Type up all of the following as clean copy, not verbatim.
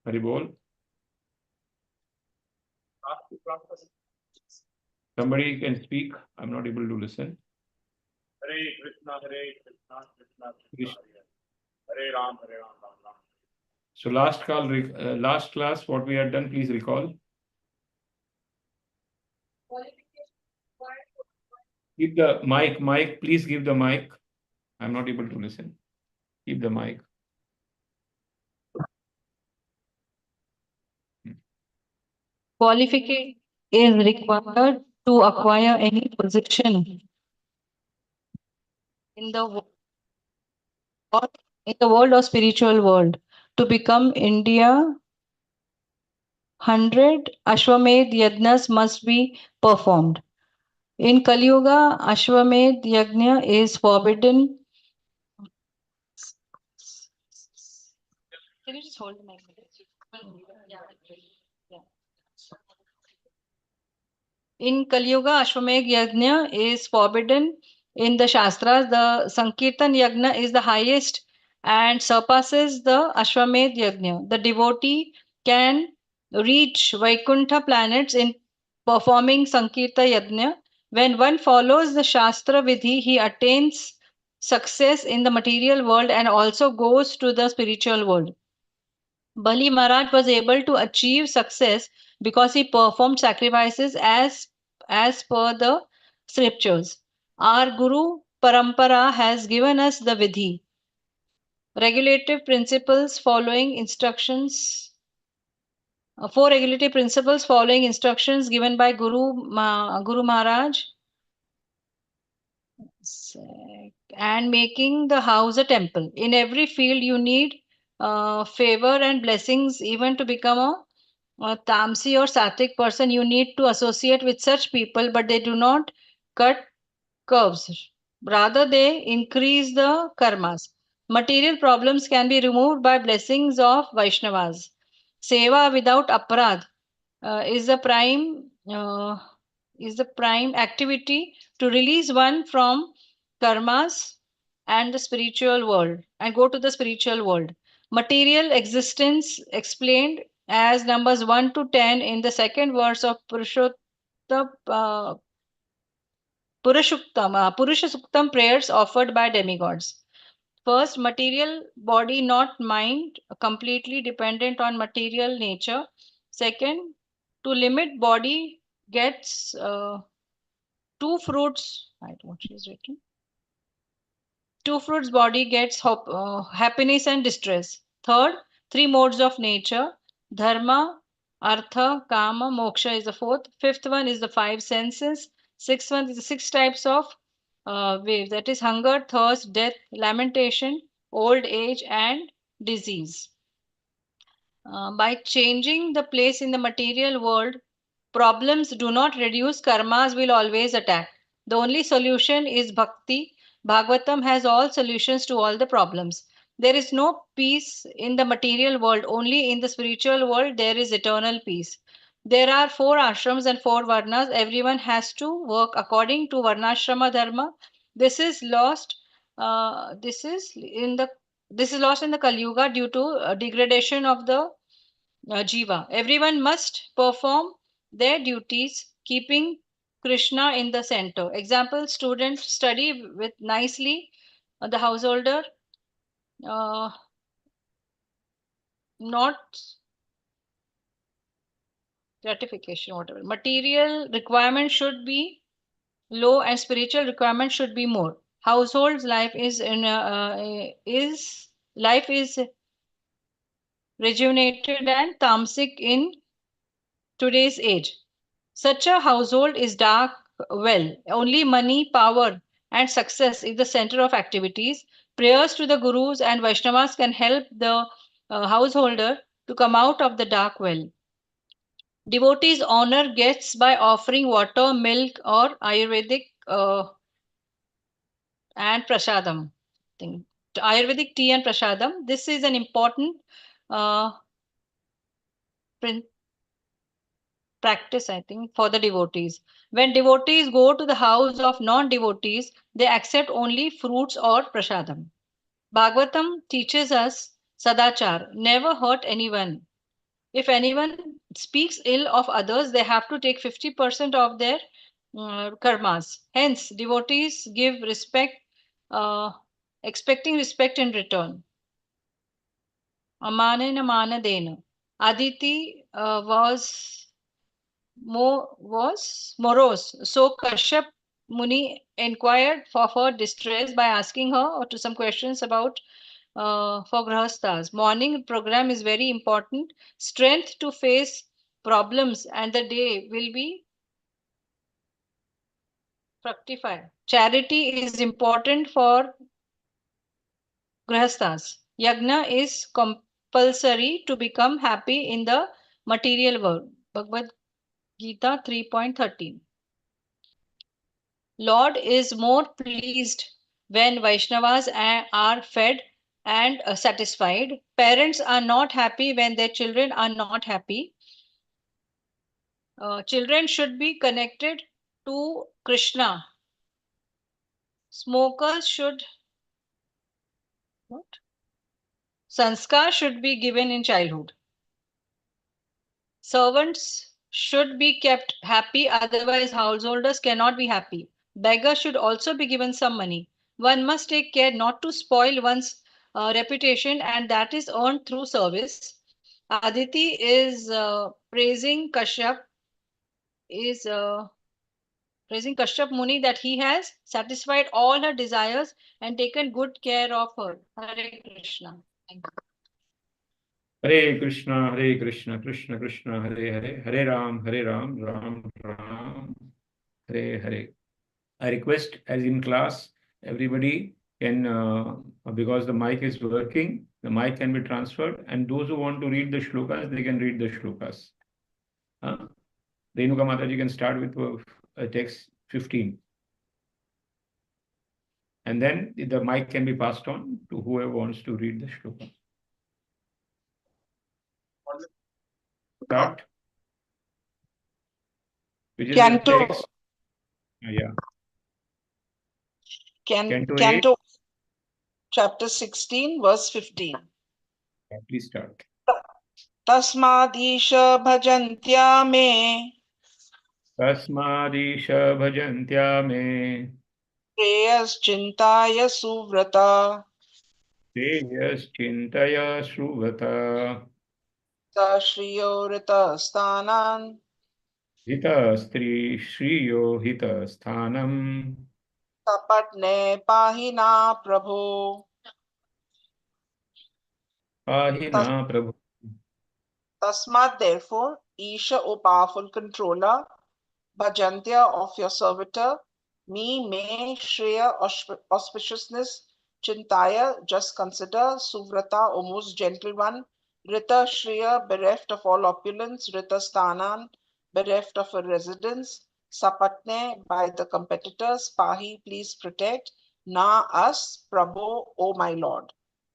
Hari Bol. Somebody can speak. I'm not able to listen. Hare Krishna, Krishna Krishna, Hare Ram, Ram Ram. So last class, what we had done, please recall. Keep the mic, please give the mic. I'm not able to listen. Keep the mic. Qualification is required to acquire any position in the world or spiritual world. To become India, 100 Ashwamedh Yajnas must be performed. In Kali Yuga, Ashwamedh Yajna is forbidden. Can you just hold the mic? Yeah. In Kali Yuga, Ashwamedh Yajna is forbidden. In the Shastras, the Sankirtan Yajna is the highest and surpasses the Ashwamedh Yajna. The devotee can reach Vaikuntha planets in performing Sankirtan Yajna. When one follows the Shastra Vidhi, he attains success in the material world and also goes to the spiritual world. Bali Maharaj was able to achieve success because he performed sacrifices as per the scriptures. Our Guru Parampara has given us the Vidhi, regulative principles following instructions. Four regulative principles following instructions given by Guru Maharaj, and making the house a temple. In every field, you need favor and blessings, even to become a Tamsi or Sattvic person. You need to associate with such people, but they do not cut curves. Rather, they increase the karmas. Material problems can be removed by blessings of Vaishnavas. Seva without aparadh is the prime activity to release one from karmas and the spiritual world and go to the spiritual world. Material existence explained as numbers 1 to 10 in the second verse of Purushasuktam prayers offered by demigods. First, material body, not mind, completely dependent on material nature. Second, to limit body gets two fruits. Right, what is written? Two fruits body gets happiness and distress. Third, three modes of nature. Dharma, artha, kama, moksha is the fourth. Fifth one is the five senses. Sixth one is the six types of waves. That is hunger, thirst, death, lamentation, old age, and disease. By changing the place in the material world, problems do not reduce, karmas will always attack. The only solution is bhakti. Bhagavatam has all solutions to all the problems. There is no peace in the material world, only in the spiritual world there is eternal peace. There are four ashrams and four varnas. Everyone has to work according to varnashrama dharma. This is lost. This is lost in the Kali Yuga due to degradation of the jiva. Everyone must perform their duties, keeping Krishna in the center. Example: students study with nicely. The householder not gratification, whatever. Material requirement should be low and spiritual requirement should be more. Household's life is rejuvenated and tamasic in today's age. Such a household is dark well. Only money, power, and success is the center of activities. Prayers to the gurus and Vaishnavas can help the householder to come out of the dark well. Devotees honor guests by offering water, milk, or Ayurvedic and prasadam. Ayurvedic tea and prasadam. This is an important uh, practice, I think, for the devotees. When devotees go to the house of non-devotees, they accept only fruits or prasadam. Bhagavatam teaches us sadachar, never hurt anyone. If anyone speaks ill of others, they have to take 50% of their karmas. Hence, devotees give respect, uh, expecting respect in return. Amanena manadena. Aditi was morose. So Kashyap Muni inquired for her distress by asking her to some questions about for grahasthas. Morning program is very important. Strength to face problems, and the day will be fructified. Charity is important for grahasthas. Yagna is compulsory to become happy in the material world. Bhagavad Gita 3.13. Lord is more pleased when Vaishnavas are fed and satisfied. Parents are not happy when their children are not happy. Children should be connected to Krishna. Smokers should what? Sanskar should be given in childhood. Servants should be kept happy, otherwise householders cannot be happy. Beggar should also be given some money. One must take care not to spoil one's reputation, and that is earned through service. Aditi is is praising Kashyap Muni that he has satisfied all her desires and taken good care of her. Hare Krishna. Thank you. Hare Krishna, Krishna Krishna, Hare Ram, Ram Ram, Hare Hare. I request, as in class, everybody can, because the mic is working, the mic can be transferred, and those who want to read the shlokas, they can read the shlokas. Renuka Mataji can start with text 15. And then the mic can be passed on to whoever wants to read the shloka. Start. Which is the text? Yeah. Canto 8. Chapter 16, verse 15. Yeah, please start. Tasmadisha bhajantya me Tasmadisha bhajantya me preyas chintaya suvrata Teyas chintaya shruvata shriyorita sthanan Hita stri shriyo hita sthanam tapatne pahina prabho. Pahina prabhu. Tasmat, therefore, Isha, O powerful controller, bhajantya of your servitor, me, may, shreya, auspiciousness, chintaya, just consider, suvrata, O most gentle one, rita, shreya, bereft of all opulence, rita, sthanan, bereft of a residence, sapatne, by the competitors, pahi, please protect, na, us, prabho, O my lord.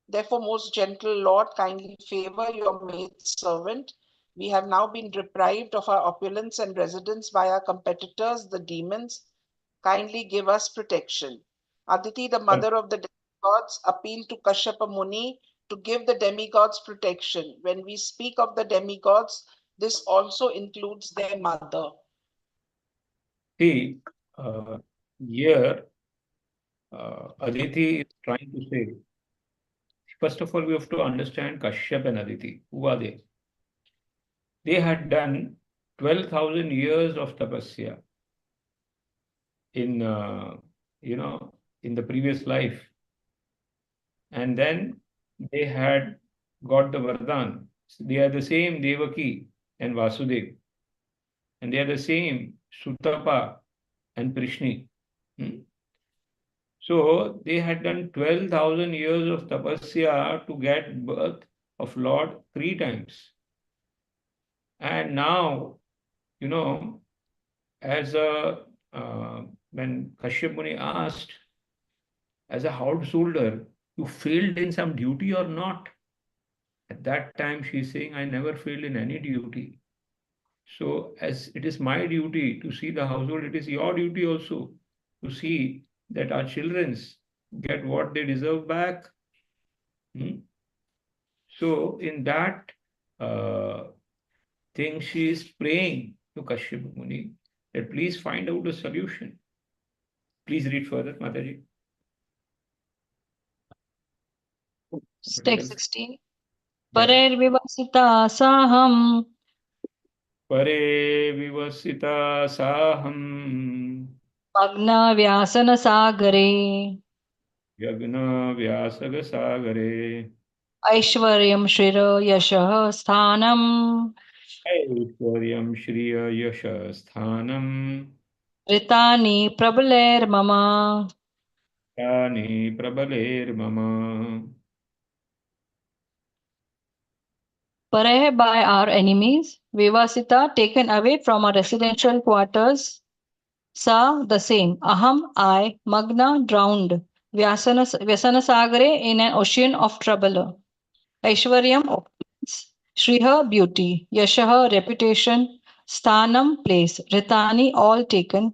Therefore, most gentle Lord, kindly favor your maid servant. We have now been deprived of our opulence and residence by our competitors, the demons. Kindly give us protection. Aditi, the mother of the demigods, appealed to Kashyapa Muni to give the demigods protection. When we speak of the demigods, this also includes their mother. See, here Aditi is trying to say, first of all, we have to understand Kashyap and Aditi. Who are they? They had done 12,000 years of tapasya in, in the previous life. And then they had got the Vardhan. They are the same Devaki and Vasudev. And they are the same Sutapa and Prishni. So they had done 12,000 years of tapasya to get birth of Lord 3 times. And now, as when Kashyap Muni asked, as a householder, you failed in some duty or not? At that time, she's saying, I never failed in any duty. So as it is my duty to see the household, it is your duty also to see that our children get what they deserve back. So in that, think she is praying to Kashyap Muni that please find out a solution. Please read further, Mataji. Somebody Text else? 16. Yeah. Parervivasita saham Pare vivasita saham magna vyasana sagare yagna vyasaga sagare aishwaryam shira yashah sthanam aishwaryam shriya yasha sthanam ritani prabalair mama. yani prabaler mama. Pareh by our enemies, Vivasita taken away from our residential quarters. Sa the same. Aham I, Magna drowned. Vyasana Sagare in an ocean of trouble. Aishwaryam opulence. Shriha beauty. Yashaha reputation. Sthanam place. Ritani all taken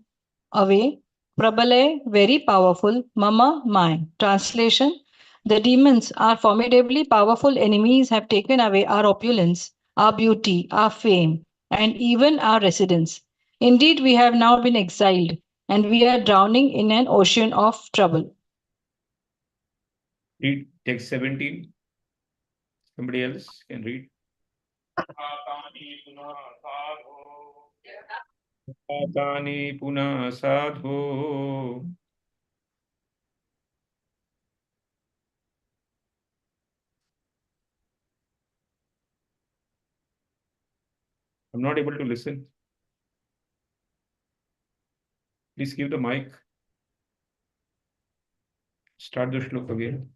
away. Prabale very powerful. Mama mine. Translation. The demons, our formidably powerful enemies, have taken away our opulence, our beauty, our fame, and even our residence. Indeed, we have now been exiled, and we are drowning in an ocean of trouble. Read text 17. Somebody else can read. Atani punah sadho. Atani puna sadho. I'm not able to listen. Please give the mic. Start the shlok again.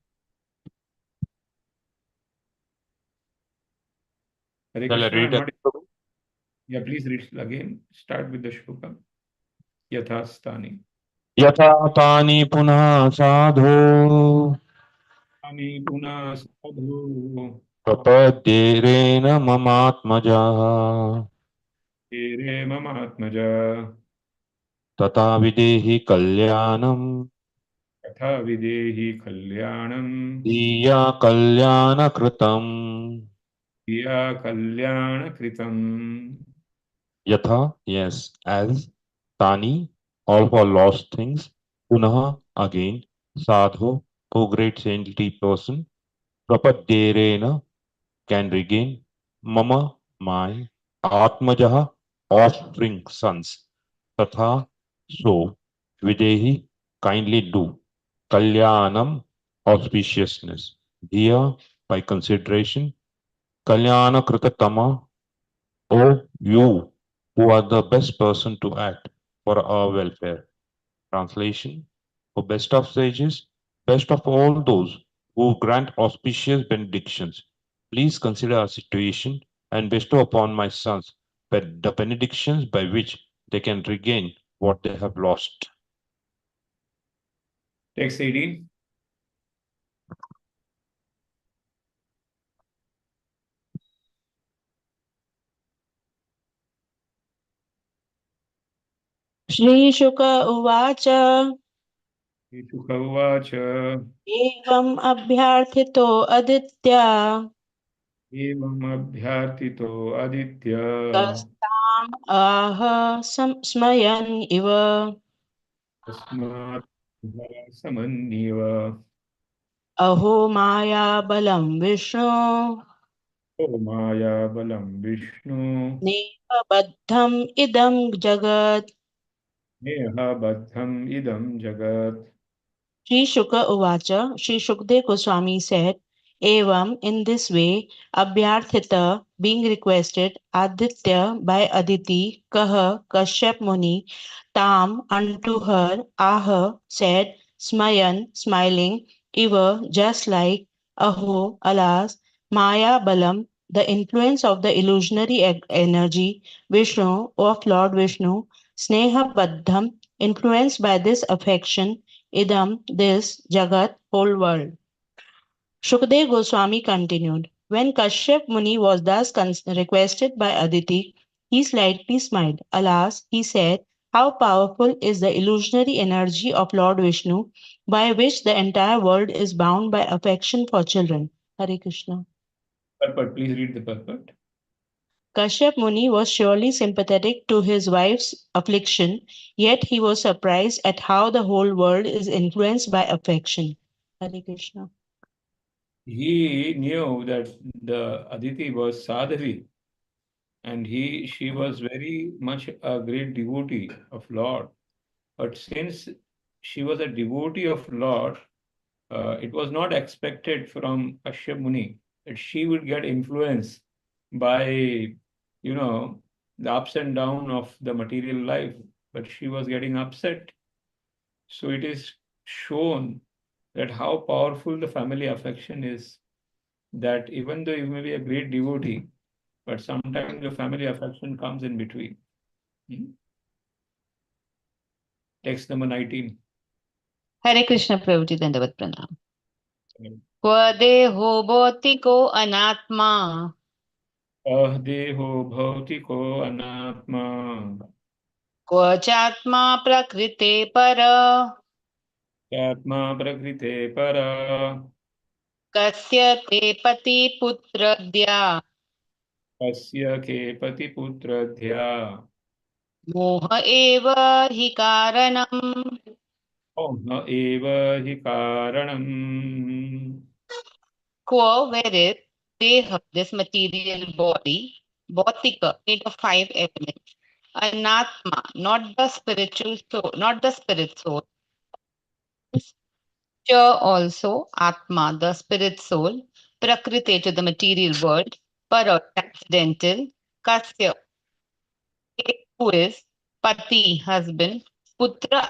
Hare Shall I Krishna, read I'm it? not. Yeah, please read again. Start with the shloka. Yathastani. यथा तानि पुनः साधो Ani puna sadhu. प्रपद्येरेण ममात्मजः Tere mama atmaja. तथा विदेहि कल्याणम् Katha videhi kalyanam. दीया कल्याणकृतम् Diya kalyana kritam. यथा, yes, as Tani, all for lost things, Punaha, again, Sadho, O great saintly person, Prapadyerena, can regain, Mama, my, Atmajaha, offspring, sons, Tatha, so, Videhi, kindly do, Kalyanam, auspiciousness, Dhiya, by consideration, Kalyana Kritatama, O you, who are the best person to act for our welfare. Translation: O best of sages, best of all those who grant auspicious benedictions, please consider our situation and bestow upon my sons the benedictions by which they can regain what they have lost. Text 18. श्रीशुक उवाच Shuka uvacha. एवम् अभ्यार्थितो Aditya Evam abhyartito aditya. कस्ताम् आह स्मयन् इव Tasmat samanniva. अहो मायाबलं विष्णो O maya balam Vishnu. नेहबद्धम् इदं जगत् Neha baddham idam jagat. Sri Shuka Uvacha, Sri Shukdev Goswami said, Evam, in this way, Abhyarthita, being requested, Aditya by Aditi, Kaha, Kashyap Muni, Tam, unto her, Aha, said, Smayan, smiling, Iva, just like, Aho, alas, Maya Balam, the influence of the illusionary energy, Vishnu, of Lord Vishnu, Sneha Baddham, influenced by this affection, Idam, this, Jagat, whole world. Shukdev Goswami continued. When Kashyap Muni was thus requested by Aditi, he slightly smiled. Alas, he said, how powerful is the illusionary energy of Lord Vishnu, by which the entire world is bound by affection for children. Hare Krishna. Purport. Please read the purport. Kashyap Muni was surely sympathetic to his wife's affliction, yet he was surprised at how the whole world is influenced by affection. Hare Krishna. He knew that the Aditi was Sadhavi, and she was very much a great devotee of Lord. But since she was a devotee of Lord, it was not expected from Kashyap Muni that she would get influenced by, the ups and downs of the material life. But she was getting upset. So it is shown that how powerful the family affection is. That even though you may be a great devotee, but sometimes the family affection comes in between. Hmm? Text number 19. Hare Krishna Prabhuji Dandavat Pranam. क्व देहो भौतिको अनात्मा देहो भौतिको अनात्मा क्व चात्मा प्रकृते पर आत्मा प्रकृते पर कस्य ते पति पुत्रद्या कस्य के पतिपुत्रध्या मोह एव हि कारणम् न एव हि कारणम्. Quo, where is deha, this material body, bhautika, made of 5 elements, anatma, not the spiritual soul, not the spirit soul, cha also atma, the spirit soul, prakriti to the material world, para accidental, kasya, who is pati, husband, putra,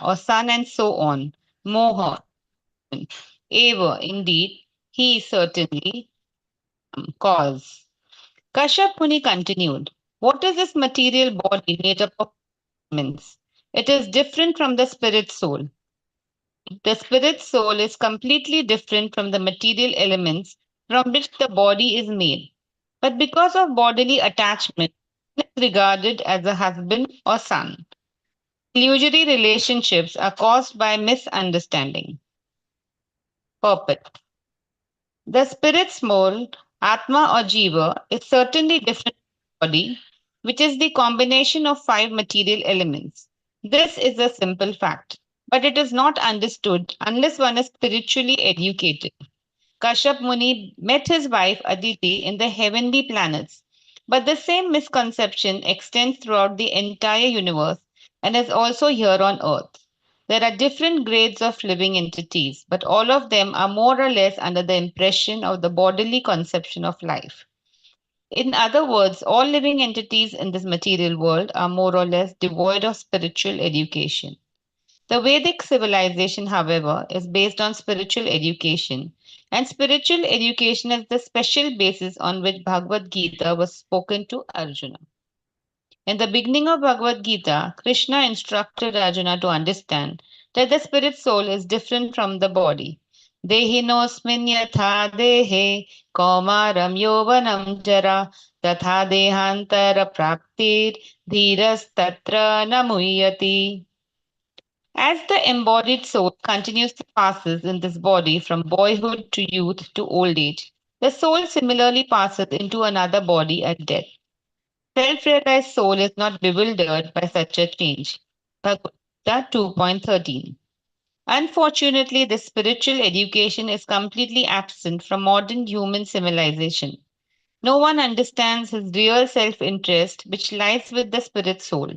or son, and so on, moha, eva, indeed, he certainly cause. Kashyap Muni continued, what is this material body made up of elements? It is different from the spirit soul. The spirit soul is completely different from the material elements from which the body is made. But because of bodily attachment, it is regarded as a husband or son. Illusory relationships are caused by misunderstanding. Purport. The spirit soul, Atma or Jiva, is certainly different from the body, which is the combination of 5 material elements. This is a simple fact, but it is not understood unless one is spiritually educated. Kashyap Muni met his wife Aditi in the heavenly planets, but the same misconception extends throughout the entire universe and is also here on earth. There are different grades of living entities, but all of them are more or less under the impression of the bodily conception of life. In other words, all living entities in this material world are more or less devoid of spiritual education. The Vedic civilization, however, is based on spiritual education, and spiritual education is the special basis on which Bhagavad Gita was spoken to Arjuna. In the beginning of Bhagavad Gita, Krishna instructed Arjuna to understand that the spirit soul is different from the body. Dehinosmin yatha dehe kaumaram yovanam jara tatha dehantara praptir dhiras tatra namuyati. As the embodied soul continuously passes in this body from boyhood to youth to old age, the soul similarly passes into another body at death. Self-realized soul is not bewildered by such a change. Bhagavad Gita 2.13. Unfortunately, this spiritual education is completely absent from modern human civilization. No one understands his real self-interest, which lies with the spirit soul,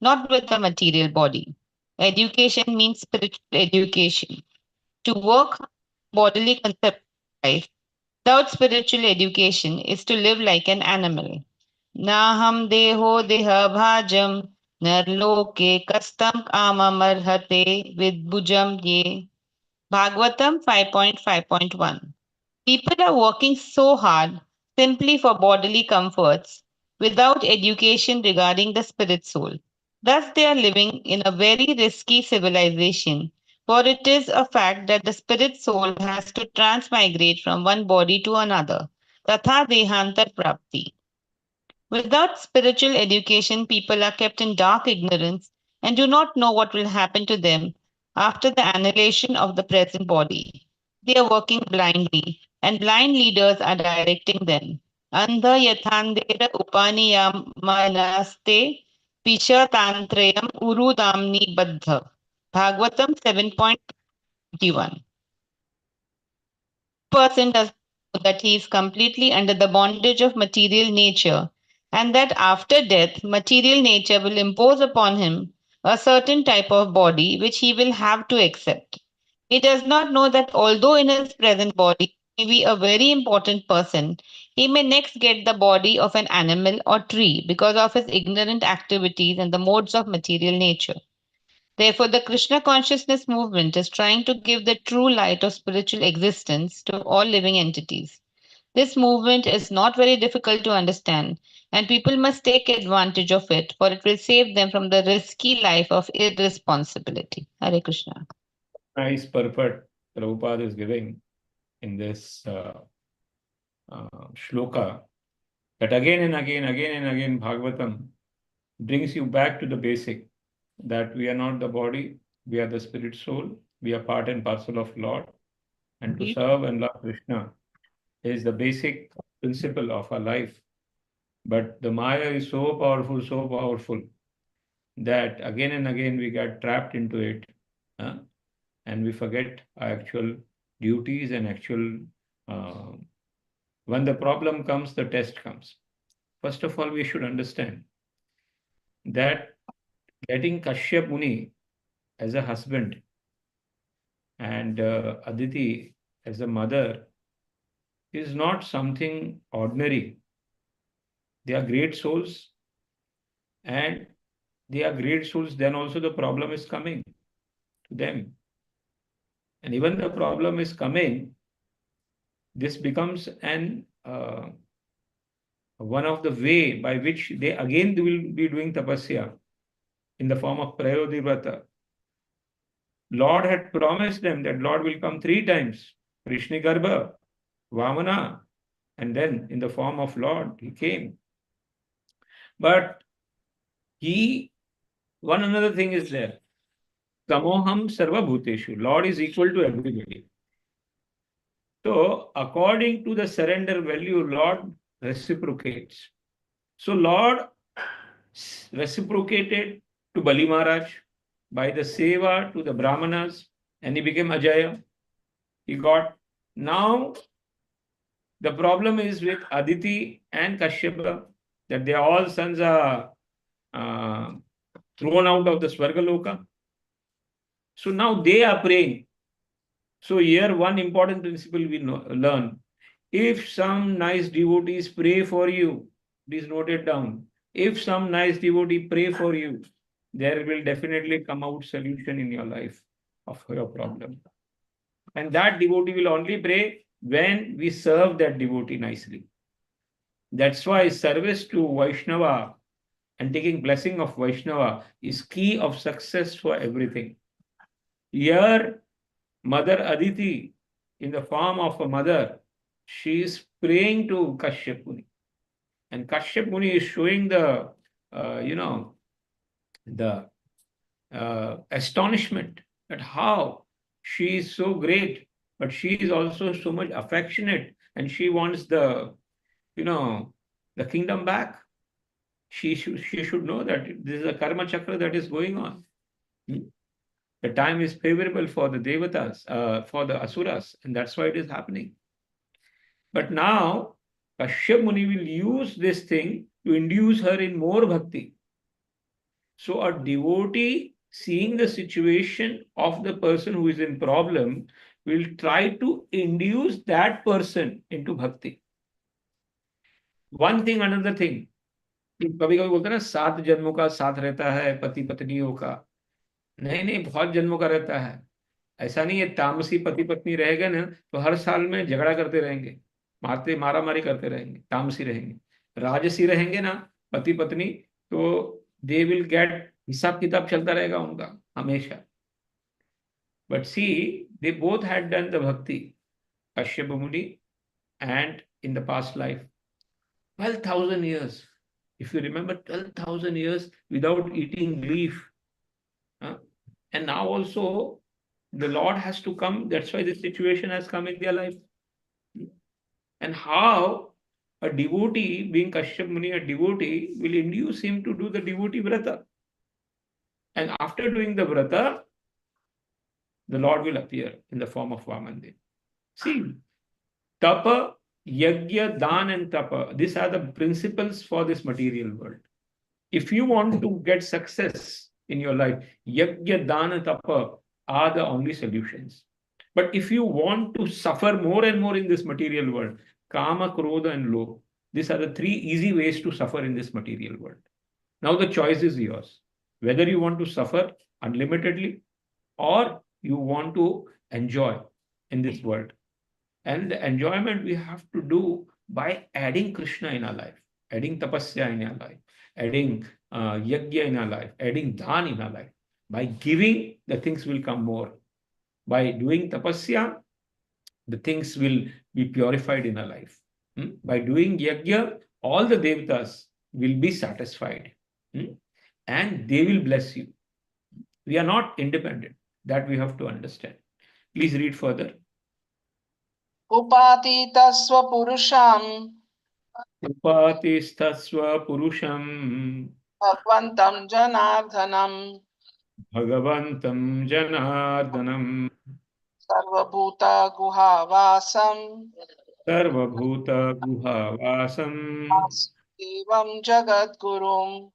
not with the material body. Education means spiritual education. To work bodily concept of life without spiritual education is to live like an animal. Naham deho deha bhajam narloke kastam kamamarhate vidbhujam ye. Bhagwatam 5.5.1. People are working so hard simply for bodily comforts without education regarding the spirit soul. Thus, they are living in a very risky civilization, for it is a fact that the spirit soul has to transmigrate from one body to another. Tatha dehantar prapti. Without spiritual education, people are kept in dark ignorance and do not know what will happen to them after the annihilation of the present body. They are working blindly, and blind leaders are directing them. Andha yathandera upaniyamanaste pishatantrayam urudamni baddha. Bhagwatam 7.21. Person does know that he is completely under the bondage of material nature, and that after death, material nature will impose upon him a certain type of body which he will have to accept. He does not know that although in his present body he may be a very important person, he may next get the body of an animal or tree because of his ignorant activities and the modes of material nature. Therefore, the Krishna consciousness movement is trying to give the true light of spiritual existence to all living entities. This movement is not very difficult to understand, and people must take advantage of it, for it will save them from the risky life of irresponsibility. Hare Krishna. Nice purport Prabhupada is giving in this shloka, that again and again, Bhagavatam brings you back to the basic, that we are not the body, we are the spirit soul, we are part and parcel of Lord, and to serve and love Krishna is the basic principle of our life. But the Maya is so powerful, that again and again we get trapped into it, and we forget our actual duties and actual. When the problem comes, the test comes. First of all, we should understand that getting Kashyap Muni as a husband and Aditi as a mother is not something ordinary. They are great souls, and they are great souls, then also the problem is coming to them. And even the problem is coming, this becomes an one of the way by which they again will be doing tapasya in the form of Prayodivrata. Lord had promised them that Lord will come 3 times, Krishnigarbha, Vamana, and then in the form of Lord, he came. But one another thing is there. Samoham Sarva Bhuteshu. Lord is equal to everybody. So, according to the surrender value, Lord reciprocates. So, Lord reciprocated to Bali Maharaj by the seva to the Brahmanas, and he became Ajaya. He got. Now, the problem is with Aditi and Kashyapa, that they are all sons are thrown out of the Swargaloka. So now they are praying. So here one important principle we learn. If some nice devotees pray for you, please note it down. If some nice devotee pray for you, there will definitely come out solution in your life of your problem. And that devotee will only pray when we serve that devotee nicely. That's why service to Vaishnava and taking blessing of Vaishnava is key of success for everything. Here, Mother Aditi, in the form of a mother, she is praying to Kashyap Muni. And Kashyap Muni is showing the, the astonishment at how she is so great, but she is also so much affectionate, and she wants the kingdom back. She should know that this is a karma chakra that is going on. The time is favorable for the devatas, for the asuras, and that's why it is happening. But now, Kashyap Muni will use this thing to induce her in more bhakti. So a devotee seeing the situation of the person who is in problem will try to induce that person into bhakti. One thing, another thing. कभी कभी बोलते हैं ना 7 जन्मों का साथ रहता है पति पत्नियों का. नहीं, बहुत जन्मों का रहता है. ऐसा नहीं है तामसी पति पत्नी रहेगा ना तो हर साल में झगड़ा करते रहेंगे, मारामारी करते रहेंगे, तामसी रहेंगे. राजसी रहेंगे ना पति पत्नी, तो दे विल गेट, हिसाब किताब चलता रहेगा उनका हमेशा. But see they both had done the bhakti, Kashyap मुनि and in the past life. 12,000 years. If you remember, 12,000 years without eating leaf. And now also the Lord has to come. That's why this situation has come in their life. And how a devotee, being Kashyap Muni, a devotee, will induce him to do the devotee vrata. And after doing the vrata, the Lord will appear in the form of Vamandev. See, tapa, yajna, dan, and tapa, these are the principles for this material world. If you want to get success in your life, yajna, dana, tapa are the only solutions. But if you want to suffer more and more in this material world, kama, krodha, and lobha, these are the three easy ways to suffer in this material world. Now the choice is yours. Whether you want to suffer unlimitedly or you want to enjoy in this world. And the enjoyment we have to do by adding Krishna in our life, adding tapasya in our life, adding yajna in our life, adding dhan in our life. By giving, the things will come more. By doing tapasya, the things will be purified in our life. By doing yajna, all the devatas will be satisfied. And they will bless you. We are not independent. That we have to understand. Please read further. Upatita swapurusham Upatistasva purusham bhagvantam janardhanam bhagavantam janardanam sarvabhuta guhavasam sarvabhuta guhavasam Devam Jagadgurum.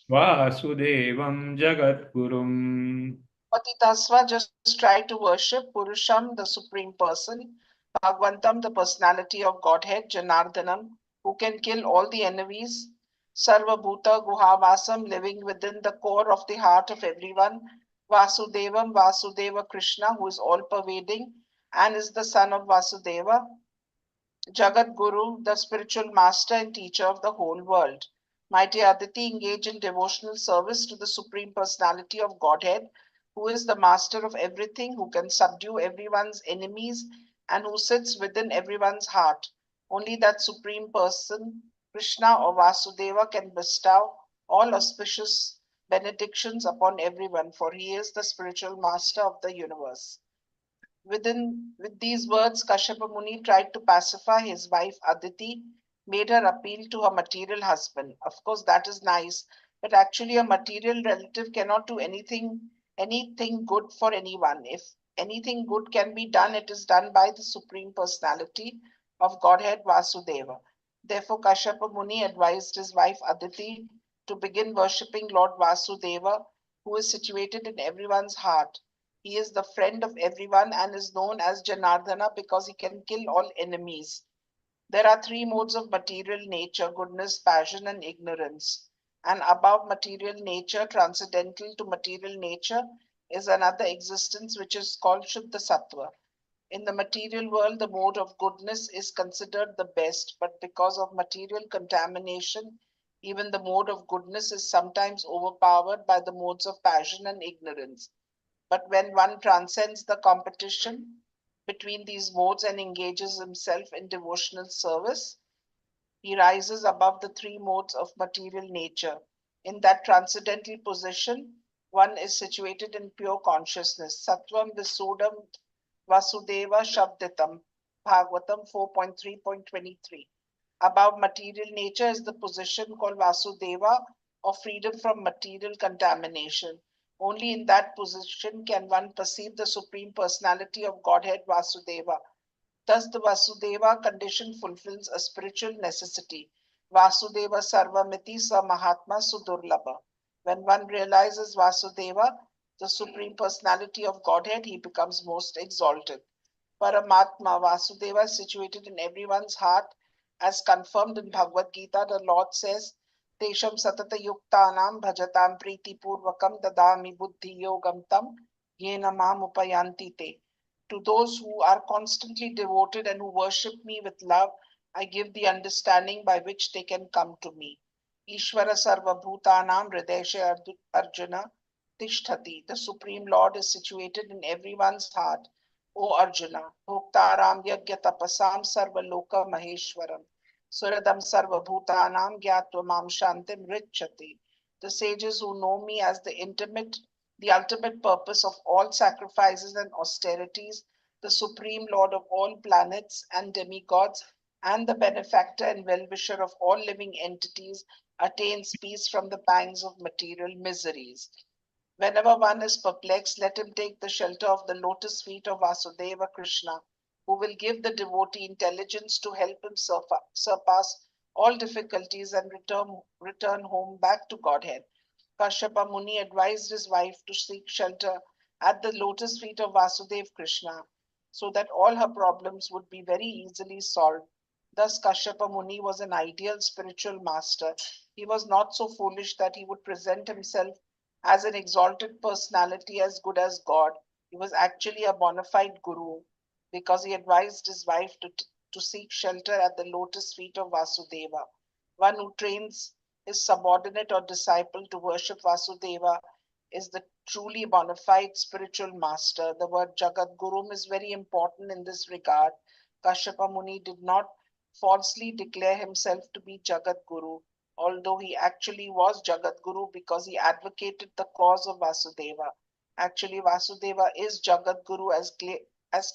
vasudevam jagatgurum. Patitasva, just try to worship Purusham, the Supreme Person, Bhagwantam, the personality of Godhead, Janardhanam, who can kill all the enemies, Sarva Bhuta Guhavasam, living within the core of the heart of everyone, Vasudevam, Vasudeva Krishna, who is all pervading and is the son of Vasudeva, Jagat Guru, the spiritual master and teacher of the whole world. Mighty Aditi, engage in devotional service to the Supreme Personality of Godhead, who is the master of everything, who can subdue everyone's enemies, and who sits within everyone's heart. Only that Supreme Person, Krishna or Vasudeva, can bestow all auspicious benedictions upon everyone, for he is the spiritual master of the universe. With these words, Kashyapa Muni tried to pacify his wife Aditi, made her appeal to her material husband. Of course, that is nice, but actually, a material relative cannot do anything good for anyone. If anything good can be done, it is done by the Supreme Personality of Godhead Vasudeva. Therefore, Kashyapa Muni advised his wife Aditi to begin worshipping Lord Vasudeva, who is situated in everyone's heart. He is the friend of everyone and is known as Janardhana because he can kill all enemies. There are three modes of material nature: goodness, passion, and ignorance. And above material nature, transcendental to material nature, is another existence which is called Shuddha Sattva. In the material world, the mode of goodness is considered the best, but because of material contamination, even the mode of goodness is sometimes overpowered by the modes of passion and ignorance. But when one transcends the competition between these modes and engages himself in devotional service, he rises above the three modes of material nature. In that transcendental position, one is situated in pure consciousness. Sattvam Visudam Vasudeva Shabditam, Bhagwatam 4.3.23. Above material nature is the position called Vasudeva, or freedom from material contamination. Only in that position can one perceive the Supreme Personality of Godhead Vasudeva. Thus, the Vasudeva condition fulfills a spiritual necessity. Vasudeva Sarvamiti Sa Mahatma Sudurlabha. When one realizes Vasudeva, the Supreme Personality of Godhead, he becomes most exalted. Paramatma Vasudeva is situated in everyone's heart, as confirmed in Bhagavad Gita. The Lord says, Tesham satata yuktanam bhajatam priti purvakam dadami buddhi yogam tam yena mam upayanti te. To those who are constantly devoted and who worship me with love, I give the understanding by which they can come to me. Ishvara sarva bhutanam hridesha Arjuna tishtati. The Supreme Lord is situated in everyone's heart. O Arjuna, Bhoktaram Yagya Tapasam Sarva Loka Maheshwaram. Suradam Sarva Bhutanam Gyatva Mam Shantim Richati. The sages who know me as the ultimate purpose of all sacrifices and austerities, the supreme lord of all planets and demigods, and the benefactor and well-wisher of all living entities, attains peace from the pangs of material miseries. Whenever one is perplexed, let him take the shelter of the lotus feet of Vasudeva Krishna, who will give the devotee intelligence to help him surpass all difficulties and return home back to Godhead. Kashyapa Muni advised his wife to seek shelter at the lotus feet of Vasudeva Krishna so that all her problems would be very easily solved. Thus, Kashyapa Muni was an ideal spiritual master. He was not so foolish that he would present himself as an exalted personality as good as God. He was actually a bona fide guru because he advised his wife to seek shelter at the lotus feet of Vasudeva. One who trains his subordinate or disciple to worship Vasudeva is the truly bona fide spiritual master. The word Jagat Guru is very important in this regard. Kashyapa Muni did not falsely declare himself to be Jagat Guru, although he actually was Jagat Guru because he advocated the cause of Vasudeva. Actually, Vasudeva is Jagat Guru as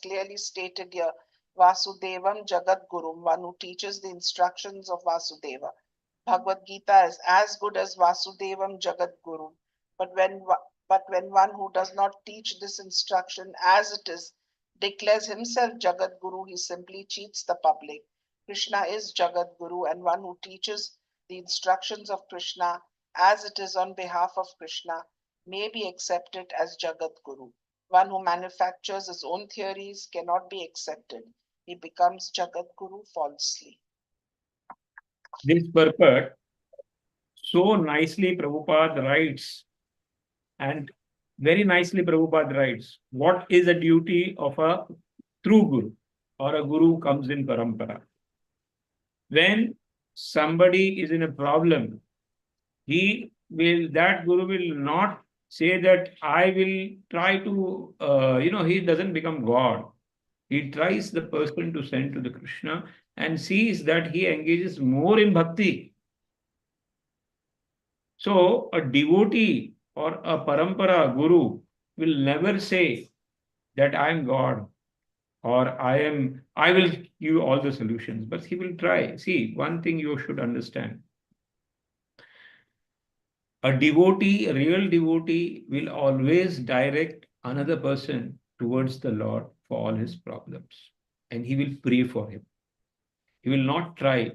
clearly stated here. Vasudevam Jagat Guru, one who teaches the instructions of Vasudeva. Bhagavad Gita is as good as Vasudevam Jagat Guru. But when one who does not teach this instruction as it is declares himself Jagat Guru, he simply cheats the public. Krishna is Jagat Guru, and one who teaches the instructions of Krishna as it is on behalf of Krishna may be accepted as Jagat Guru. One who manufactures his own theories cannot be accepted. He becomes Jagat Guru falsely. This purport so nicely Prabhupada writes, and very nicely Prabhupada writes, what is the duty of a true guru or a guru who comes in parampara? When somebody is in a problem, that guru will not say that I will try to, he doesn't become God. He tries the person to send to the Krishna and sees that he engages more in bhakti. So a devotee or a parampara guru will never say that I am God or I will give you all the solutions, but he will try. See, one thing you should understand. A devotee, a real devotee, will always direct another person towards the Lord for all his problems. And he will pray for him. He will not try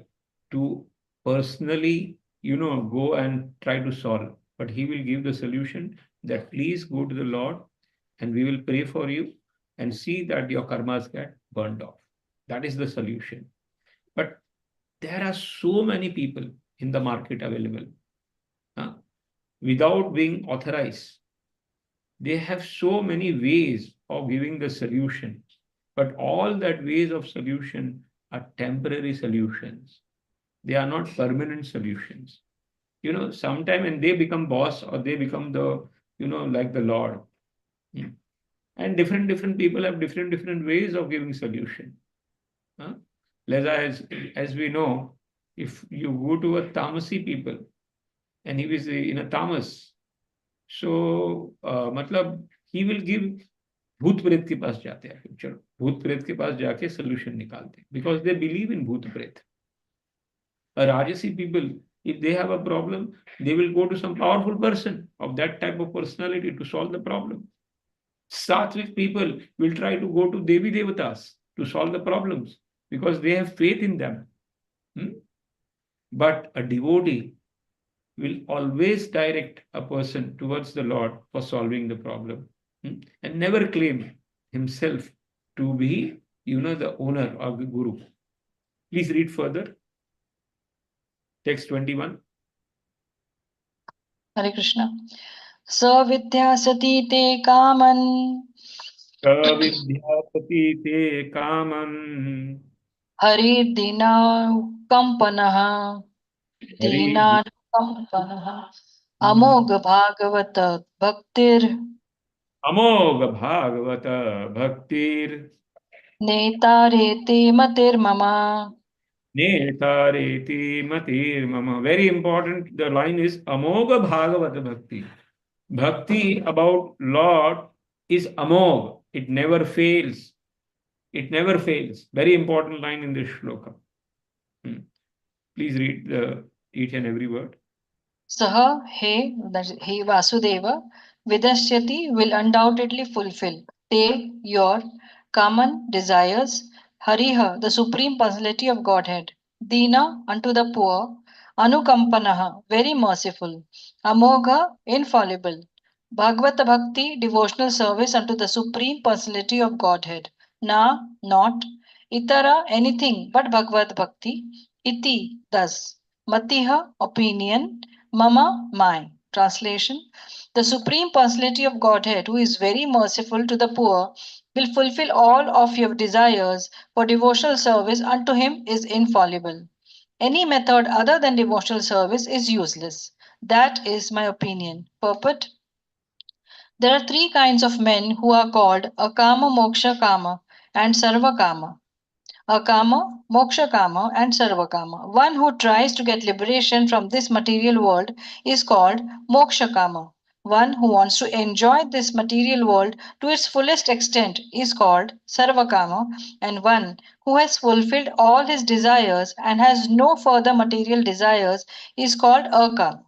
to personally, go and try to solve, but he will give the solution that please go to the Lord and we will pray for you and see that your karmas get burned off. That is the solution. But there are so many people in the market available. Without being authorized. They have so many ways of giving the solution, but all that ways of solution are temporary solutions. They are not permanent solutions. Sometime when they become boss or they become the, like the Lord. And different people have different ways of giving solution. As we know, if you go to a Tamasi people, and he was in a tamas. So, मतलब he will give भूत प्रेत के पास जाते हैं चलो भूत प्रेत के पास जाके solution निकालते हैं because they believe in भूत प्रेत. A Rajasi people, if they have a problem, they will go to some powerful person of that type of personality to solve the problem. Sattvic people will try to go to Devi Devatas to solve the problems because they have faith in them. But a devotee will always direct a person towards the Lord for solving the problem and never claim himself to be, the owner of the guru. Please read further. Text 21. Hare Krishna. Savidya sati te kaman. Savidyapati te kaman. Hari dina kampanaha. Hari Dina kampanaha. Amog bhagavata bhaktir. Amog Bhagavata Bhaktir. Netarete matir mama. Netareti matir mama. Very important. The line is Amoga Bhagavata Bhakti. Bhakti about Lord is amog. It never fails. It never fails. Very important line in this shloka. Please read each and every word. Saha, he Vasudeva, Vidashyati will undoubtedly fulfill. Te, your common desires. Hariha, the supreme personality of Godhead. Dina, unto the poor. Anukampanaha, very merciful. Amogha, infallible. Bhagavata Bhakti, devotional service unto the supreme personality of Godhead. Na, not. Itara, anything but Bhagavad Bhakti. Iti, thus. Matiha, opinion. Mama, my. Translation: the Supreme Personality of Godhead, who is very merciful to the poor, will fulfill all of your desires for devotional service unto him is infallible. Any method other than devotional service is useless. That is my opinion. Purport: there are three kinds of men who are called Akama, Moksha Kama, and Sarva Kama. Akama, Moksha Kama, and Sarva Kama. One who tries to get liberation from this material world is called Moksha Kama. One who wants to enjoy this material world to its fullest extent is called Sarva Kama, and one who has fulfilled all his desires and has no further material desires is called Akama.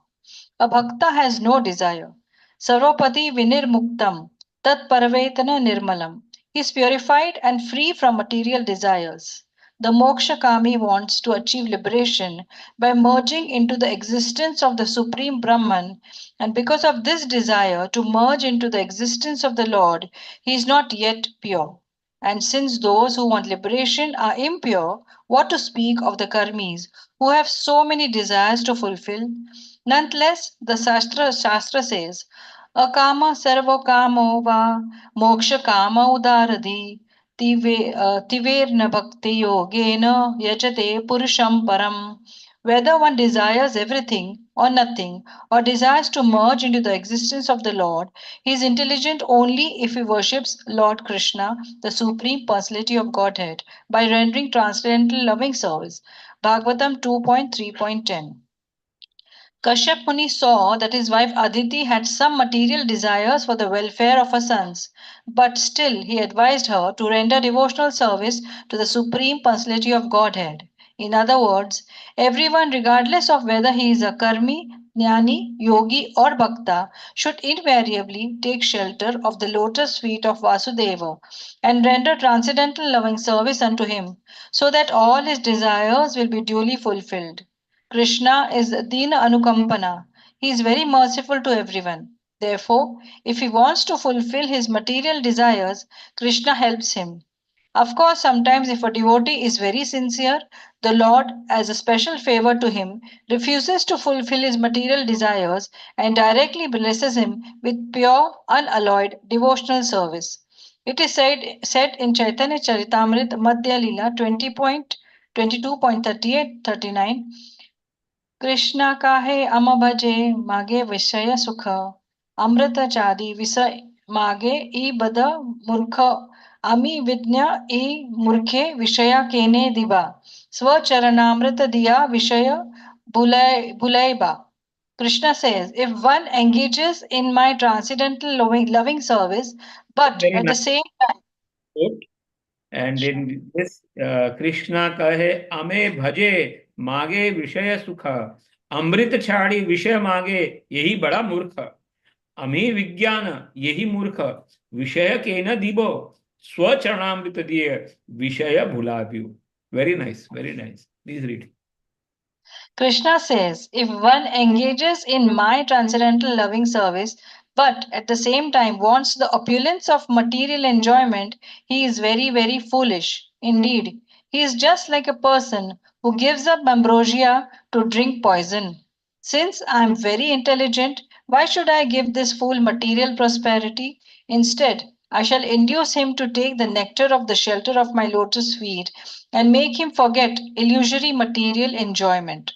A bhakta has no desire. Sarvapati vinirmuktam, tat paravetana nirmalam. He is purified and free from material desires. The moksha kami wants to achieve liberation by merging into the existence of the Supreme Brahman, and because of this desire to merge into the existence of the Lord, he is not yet pure. And since those who want liberation are impure, what to speak of the karmis who have so many desires to fulfill? Nonetheless, the Shastra says, Akama sarvo kamo va moksha kama udaradi tiverna bhakti yogena yajate purusham param. Whether one desires everything or nothing, or desires to merge into the existence of the Lord, he is intelligent only if he worships Lord Krishna, the Supreme Personality of Godhead, by rendering transcendental loving service. Bhagavatam 2.3.10. Kashyap Muni saw that his wife Aditi had some material desires for the welfare of her sons, but still he advised her to render devotional service to the Supreme Personality of Godhead. In other words, everyone, regardless of whether he is a karmi, jnani, yogi, or bhakta, should invariably take shelter of the lotus feet of Vasudeva and render transcendental loving service unto him, so that all his desires will be duly fulfilled. Krishna is Dina Anukampana. He is very merciful to everyone. Therefore, if he wants to fulfill his material desires, Krishna helps him. Of course, sometimes if a devotee is very sincere, the Lord, as a special favor to him, refuses to fulfill his material desires and directly blesses him with pure, unalloyed devotional service. It is said in Chaitanya Charitamrita Madhya Lila 20.22.38-39. Krishna काहे अम भजे मागे विषय सुख अमृत चारी विषय मागे ई बद मूर्ख अमी विज्ञ ई मूर्खे विषया केने दिवा स्वचरणामृत दिया विषय भुलैबा. Krishna says, if one engages in my transcendental loving service, but Very at the nice same quote. And time, in this, Krishna kahe ame bhaje mage vishaya sukha amrit chhadi vishaya mage yehi bada murkha ami vigyana yehi murkha vishaya kena dibo swacharnamrit diye vishaya bhulavyu. Very nice, very nice. Please read. Krishna says, if one engages in my transcendental loving service, but at the same time wants the opulence of material enjoyment, he is very, very foolish. Indeed, he is just like a person who gives up ambrosia to drink poison. Since I am very intelligent, why should I give this fool material prosperity? Instead, I shall induce him to take the nectar of the shelter of my lotus feet and make him forget illusory material enjoyment.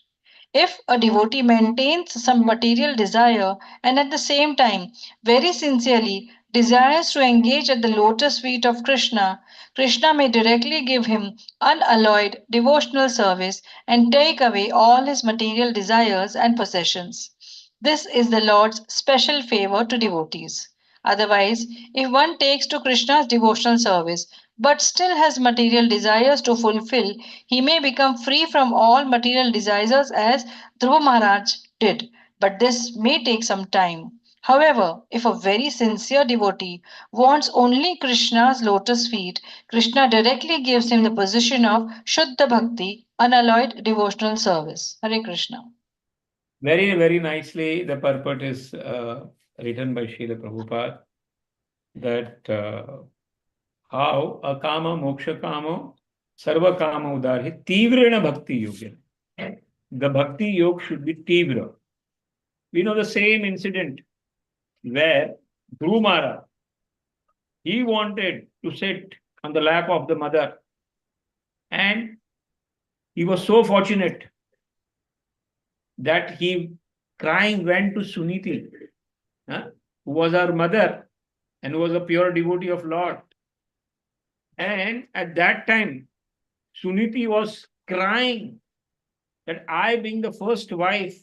If a devotee maintains some material desire and at the same time very sincerely desires to engage at the lotus feet of Krishna, Krishna may directly give him unalloyed devotional service and take away all his material desires and possessions. This is the Lord's special favor to devotees. Otherwise, if one takes to Krishna's devotional service but still has material desires to fulfill, he may become free from all material desires as Dhruva Maharaj did. But this may take some time. However, if a very sincere devotee wants only Krishna's lotus feet, Krishna directly gives him the position of Shuddha Bhakti, unalloyed devotional service. Hare Krishna. Very, very nicely, the purport is written by Srila Prabhupada that how akama moksha kamo sarva kama udarhi tivrena bhakti yoga. The bhakti yoga should be tivra. We know the same incident where Dhruv Maharaj, he wanted to sit on the lap of the mother, and he was so fortunate that he crying went to Suniti, who was our mother and who was a pure devotee of Lord. And at that time, Suniti was crying that I, being the first wife,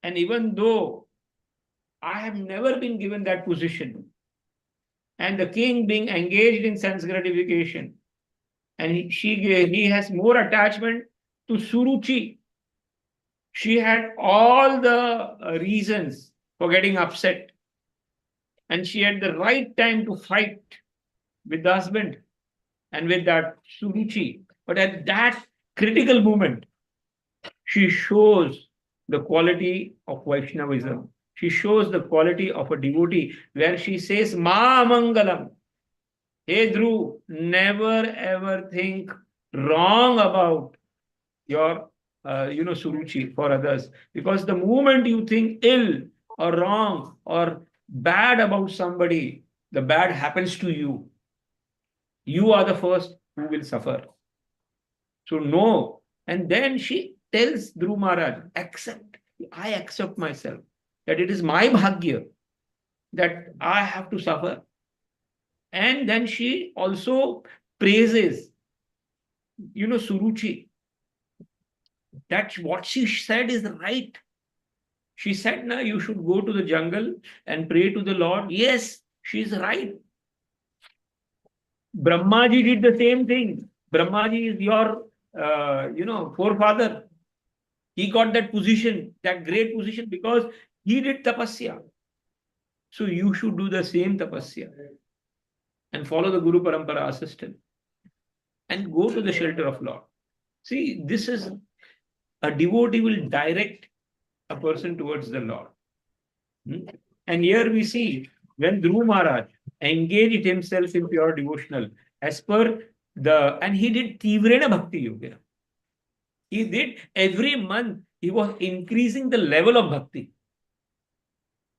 and even though I have never been given that position, and the king being engaged in sense gratification, and he has more attachment to Suruchi. She had all the reasons for getting upset, and she had the right time to fight with the husband and with that Suruchi. But at that critical moment, she shows the quality of Vaishnavism. She shows the quality of a devotee where she says, Ma Mangalam. Hey Dhruv, never ever think wrong about your, Suruchi for others. Because the moment you think ill or wrong or bad about somebody, the bad happens to you. You are the first who will suffer. So no. And then she tells Dhruv Maharaj, accept. I accept myself. That it is my bhagya that I have to suffer. And then she also praises, Suruchi. That what she said is right. She said, "No, you should go to the jungle and pray to the Lord." Yes, she's right. Brahmaji did the same thing. Brahmaji is your, forefather. He got that position, that great position, because he did tapasya. So you should do the same tapasya and follow the Guru Parampara system and go to the shelter of Lord. See, this is a devotee will direct a person towards the Lord. And here we see when Dhruv Maharaj engaged himself in pure devotional as per and he did Tivrena Bhakti Yoga. He did every month, he was increasing the level of bhakti.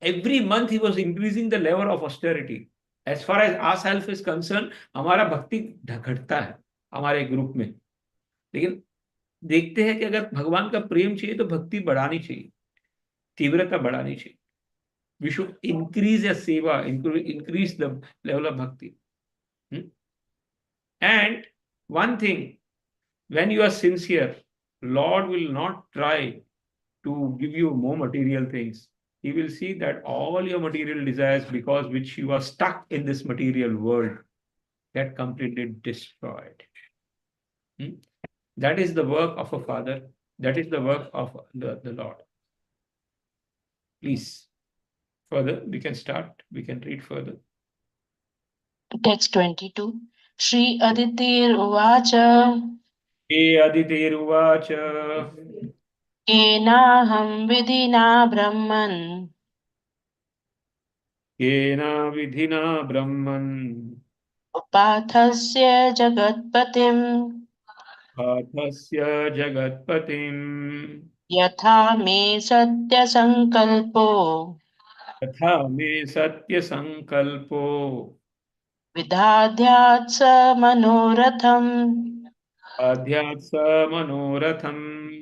Every month he was increasing the level of austerity. As far as ourself is concerned, हमारा भक्ति घटता है हमारे group में. लेकिन देखते हैं कि अगर भगवान का प्रेम चाहिए तो भक्ति बढ़ानी चाहिए, तीव्रता बढ़ानी चाहिए. We should increase your seva, increase the level of bhakti. And one thing, when you are sincere, Lord will not try to give you more material things. He will see that all your material desires, because which you are stuck in this material world, get completely destroyed. That is the work of a father. That is the work of the Lord. Please, further, we can start. We can read further. Text 22. Shri Aditir Uvacha. He Aditiruvacha. Kenaham vidina Brahman. Kena vidhina Brahman. Upathasya Jagatpatim. Pathasya Jagatpatim. Yatha me Satya Sankalpo. Yatha me Satya Sankalpo. Vidadhyat sa Manoratham. Adhyatsa Manoratham.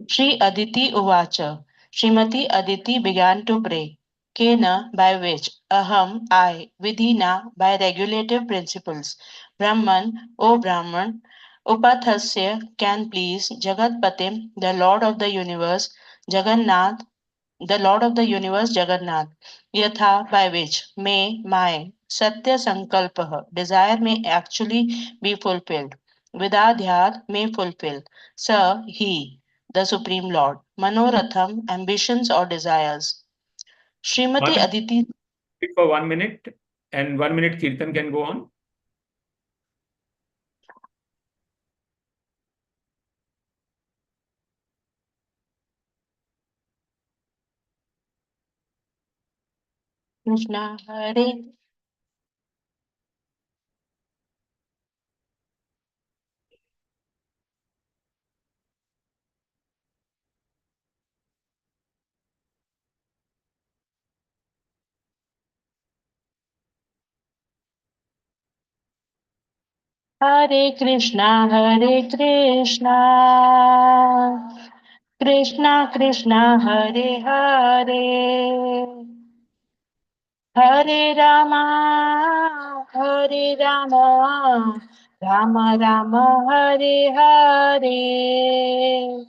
Shri Aditi Uvacha. Srimati Aditi began to pray. Kena, by which, Aham, I, Vidhina, by regulative principles, Brahman, O Brahman, Upathasya, can please, Jagatpatim, the Lord of the universe, Jagannath, the Lord of the universe Jagannath, Yatha, by which may my Satya Sankalpah, desire may actually be fulfilled. Vidadhyat may fulfill. Sa, he, the Supreme Lord. Manoratham, ambitions or desires. Srimati Mataji, Aditi. for 1 minute, and 1 minute Kirtan can go on. Krishna Hare Hare Krishna, Hare Krishna, Krishna Krishna, Hare Hare, Hare Rama, Hare Rama, Rama Rama, Hare Hare.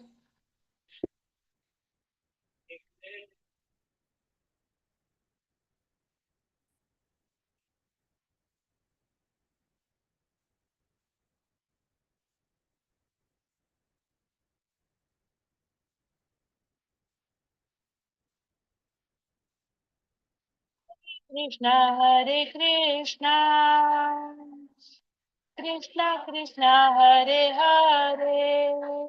Krishna, Hare Krishna, Krishna Krishna, Hare Hare.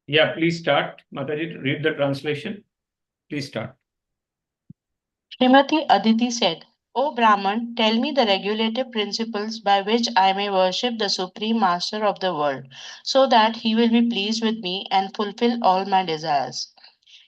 Yeah, please start. Mataji, read the translation. Please start. Srimati Aditi said, O Brahman, tell me the regulative principles by which I may worship the Supreme Master of the world, so that he will be pleased with me and fulfill all my desires.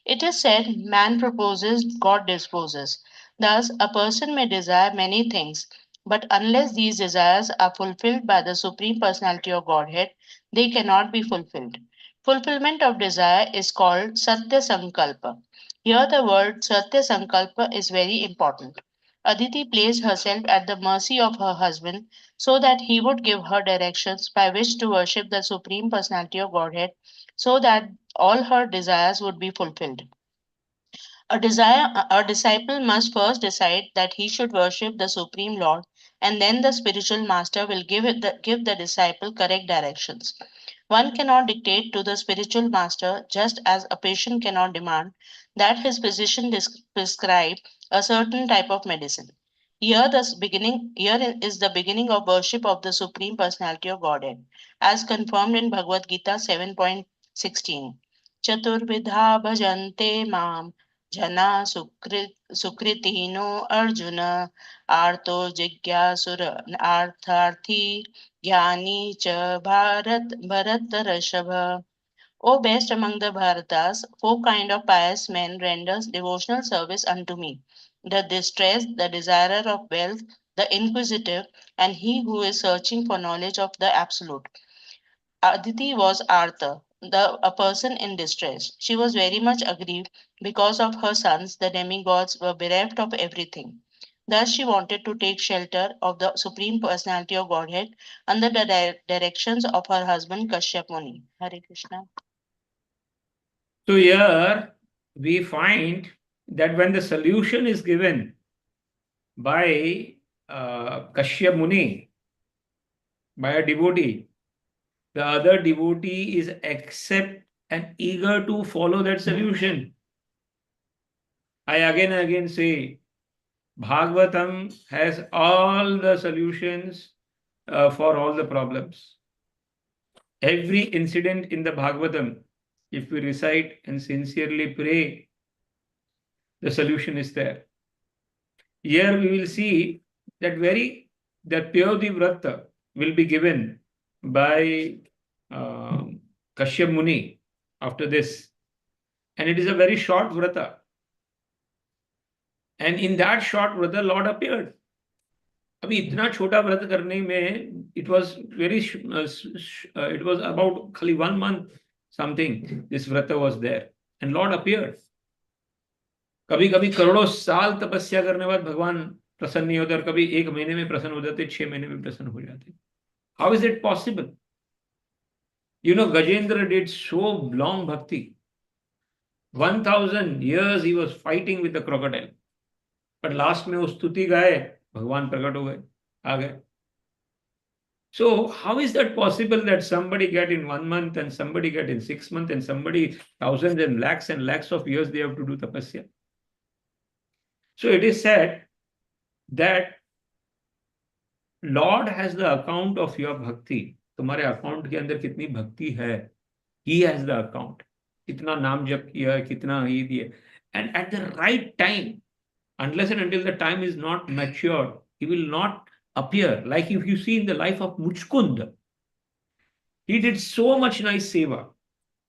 It is said, man proposes, God disposes. Thus, a person may desire many things, but unless these desires are fulfilled by the Supreme Personality of Godhead, they cannot be fulfilled. Fulfillment of desire is called Satya Sankalpa. Here, the word Satya Sankalpa is very important. Aditi placed herself at the mercy of her husband so that he would give her directions by which to worship the Supreme Personality of Godhead so that all her desires would be fulfilled. A disciple must first decide that he should worship the Supreme Lord, and then the spiritual master will give the disciple correct directions. One cannot dictate to the spiritual master just as a patient cannot demand that his physician prescribe a certain type of medicine. Here is the beginning of worship of the Supreme Personality of Godhead, as confirmed in Bhagavad Gita 7.16. Chaturvidha bhajante mam जना सुकृतिनो अर्जुन आर्तो जिज्ञासुर अर्थार्थी ज्ञानी च भरतर्षभ. O best among the Bharatas, four kind of pious men renders devotional service unto me: the distressed, the desirer of wealth, the inquisitive, and he who is searching for knowledge of the absolute. Aditi was Artha, a person in distress. She was very much aggrieved because of her sons, the demigods, were bereft of everything. Thus, she wanted to take shelter of the Supreme Personality of Godhead under the directions of her husband Kashyap Muni. Hare Krishna. So here we find that when the solution is given by Kashyap Muni, by a devotee, the other devotee is accept and eager to follow that solution. I again and again say, Bhagavatam has all the solutions for all the problems. Every incident in the Bhagavatam, if we recite and sincerely pray, the solution is there. Here we will see that Payodi Vrata will be given by Kashyap Muni after this. And it is a very short Vrata. And in that short Vrata, Lord appeared. अभी इतना छोटा व्रत करने में it was very it was about खाली 1 month something this vrata was there and Lord appeared. कभी कभी करोड़ों साल तपस्या करने बाद भगवान प्रसन्न नहीं होते और कभी 1 महीने में प्रसन्न हो जाते, 6 महीने में प्रसन्न हो जाते. How is it possible? You know, Gajendra did so long bhakti. 1000 years he was fighting with the crocodile. But last में वो स्तुति गाए, भगवान प्रकट हो गए, आ गए. So how is that possible that somebody get in 1 month and somebody get in 6 months and somebody thousands and lakhs of years they have to do tapasya? So it is said that Lord has the account of your bhakti. तुम्हारे account के अंदर कितनी भक्ति है, He has the account. कितना नाम जप किया, कितना ही दिया. And at the right time, unless and until the time is not matured, He will not appear. Like if you see in the life of Muchkund, he did so much nice seva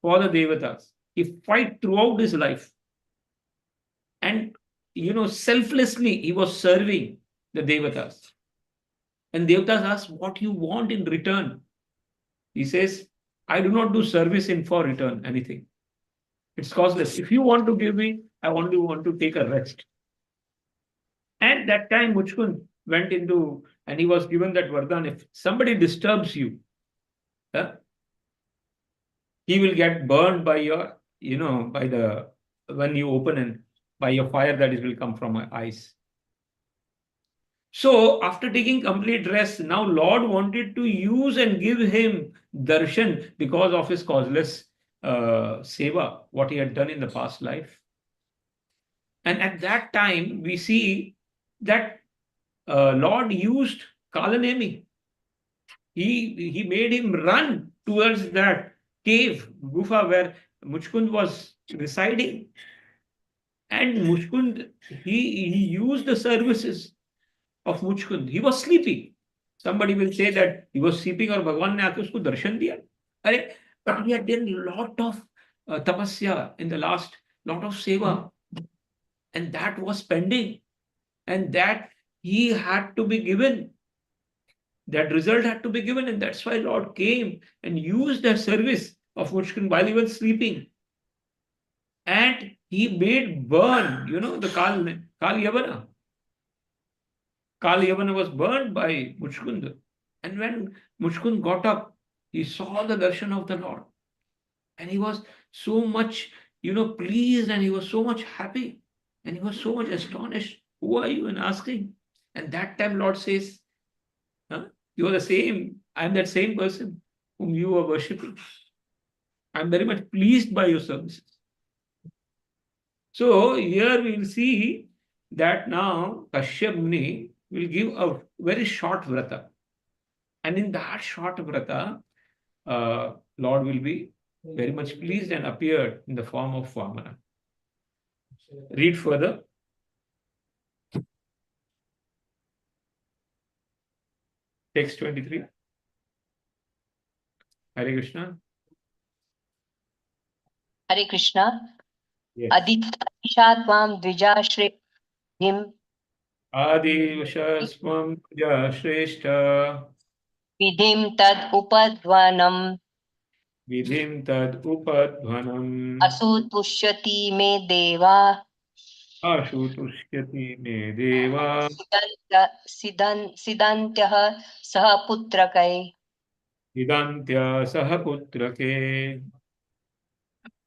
for the devatas. He fight throughout his life. And, selflessly he was serving the devatas. And devatas asked, what you want in return? He says, I do not do service in for return anything. It's costless. If you want to give me, I only want to take a rest. And that time Muchkund went into, and he was given that vardhan, if somebody disturbs you, he will get burned by your, when you open and by your fire that will come from my eyes. So after taking complete rest, now Lord wanted to use and give him darshan because of his causeless seva, what he had done in the past life. And at that time, we see that Lord used Kalanemi. He made him run towards that cave, gufa, where Muchkund was residing. And Muchkund, he used the services of Muchkund. He was sleeping. Somebody will say that he was sleeping और भगवान ने आके उसको दर्शन दिया. अरे, but he had done a lot of tapasya in the last, lot of seva. And that was pending. And that he had to be given. That result had to be given. And that's why Lord came and used the service of Muchkund while he was sleeping. And he made burn, the Kal Yavana. Kal Yavana was burned by Muchkund. And when Muchkund got up, he saw the darshan of the Lord. And he was so much, pleased, and he was so much happy. And he was so much astonished. Who are you? And asking. And that time Lord says, you are the same. I am that same person whom you are worshipping. I am very much pleased by your services. So here we will see that now Kashyap Muni will give a very short vrata. And in that short vrata, Lord will be very much pleased and appeared in the form of Vamana. Read further. Text 23. Hare Krishna. Hare Krishna. Yes. Aditya Tvam Dvijashri Him Adi Vashasvam Puja Shrestha Vidhim Tad Upadvanam Vidhim Tad Upadvanam Asu Tushyati Me Deva Ashu Tushyati Me Deva Sidantyah Saha Putrakai. Idantya Sahaputrake.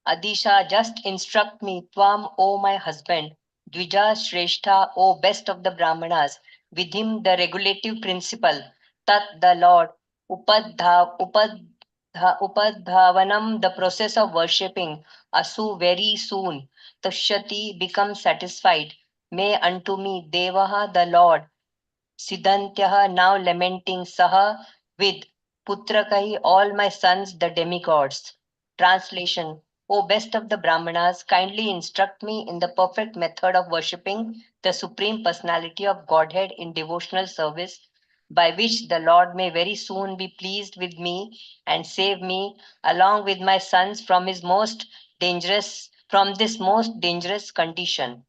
Adisha, just instruct me, Tvam, O my husband, Dvija Shrestha, O best of the Brahmanas, with him the regulative principle, Tat the Lord, Upadbhavanam, the process of worshipping, Asu, very soon, Tashyati, become satisfied, may unto me, Devaha, the Lord, Siddhantyah, now lamenting, Saha, with Putrakahi, all my sons, the demigods. Translation. O best of the Brahmanas, kindly instruct me in the perfect method of worshipping the Supreme Personality of Godhead in devotional service, by which the Lord may very soon be pleased with me and save me, along with my sons, from this most dangerous condition.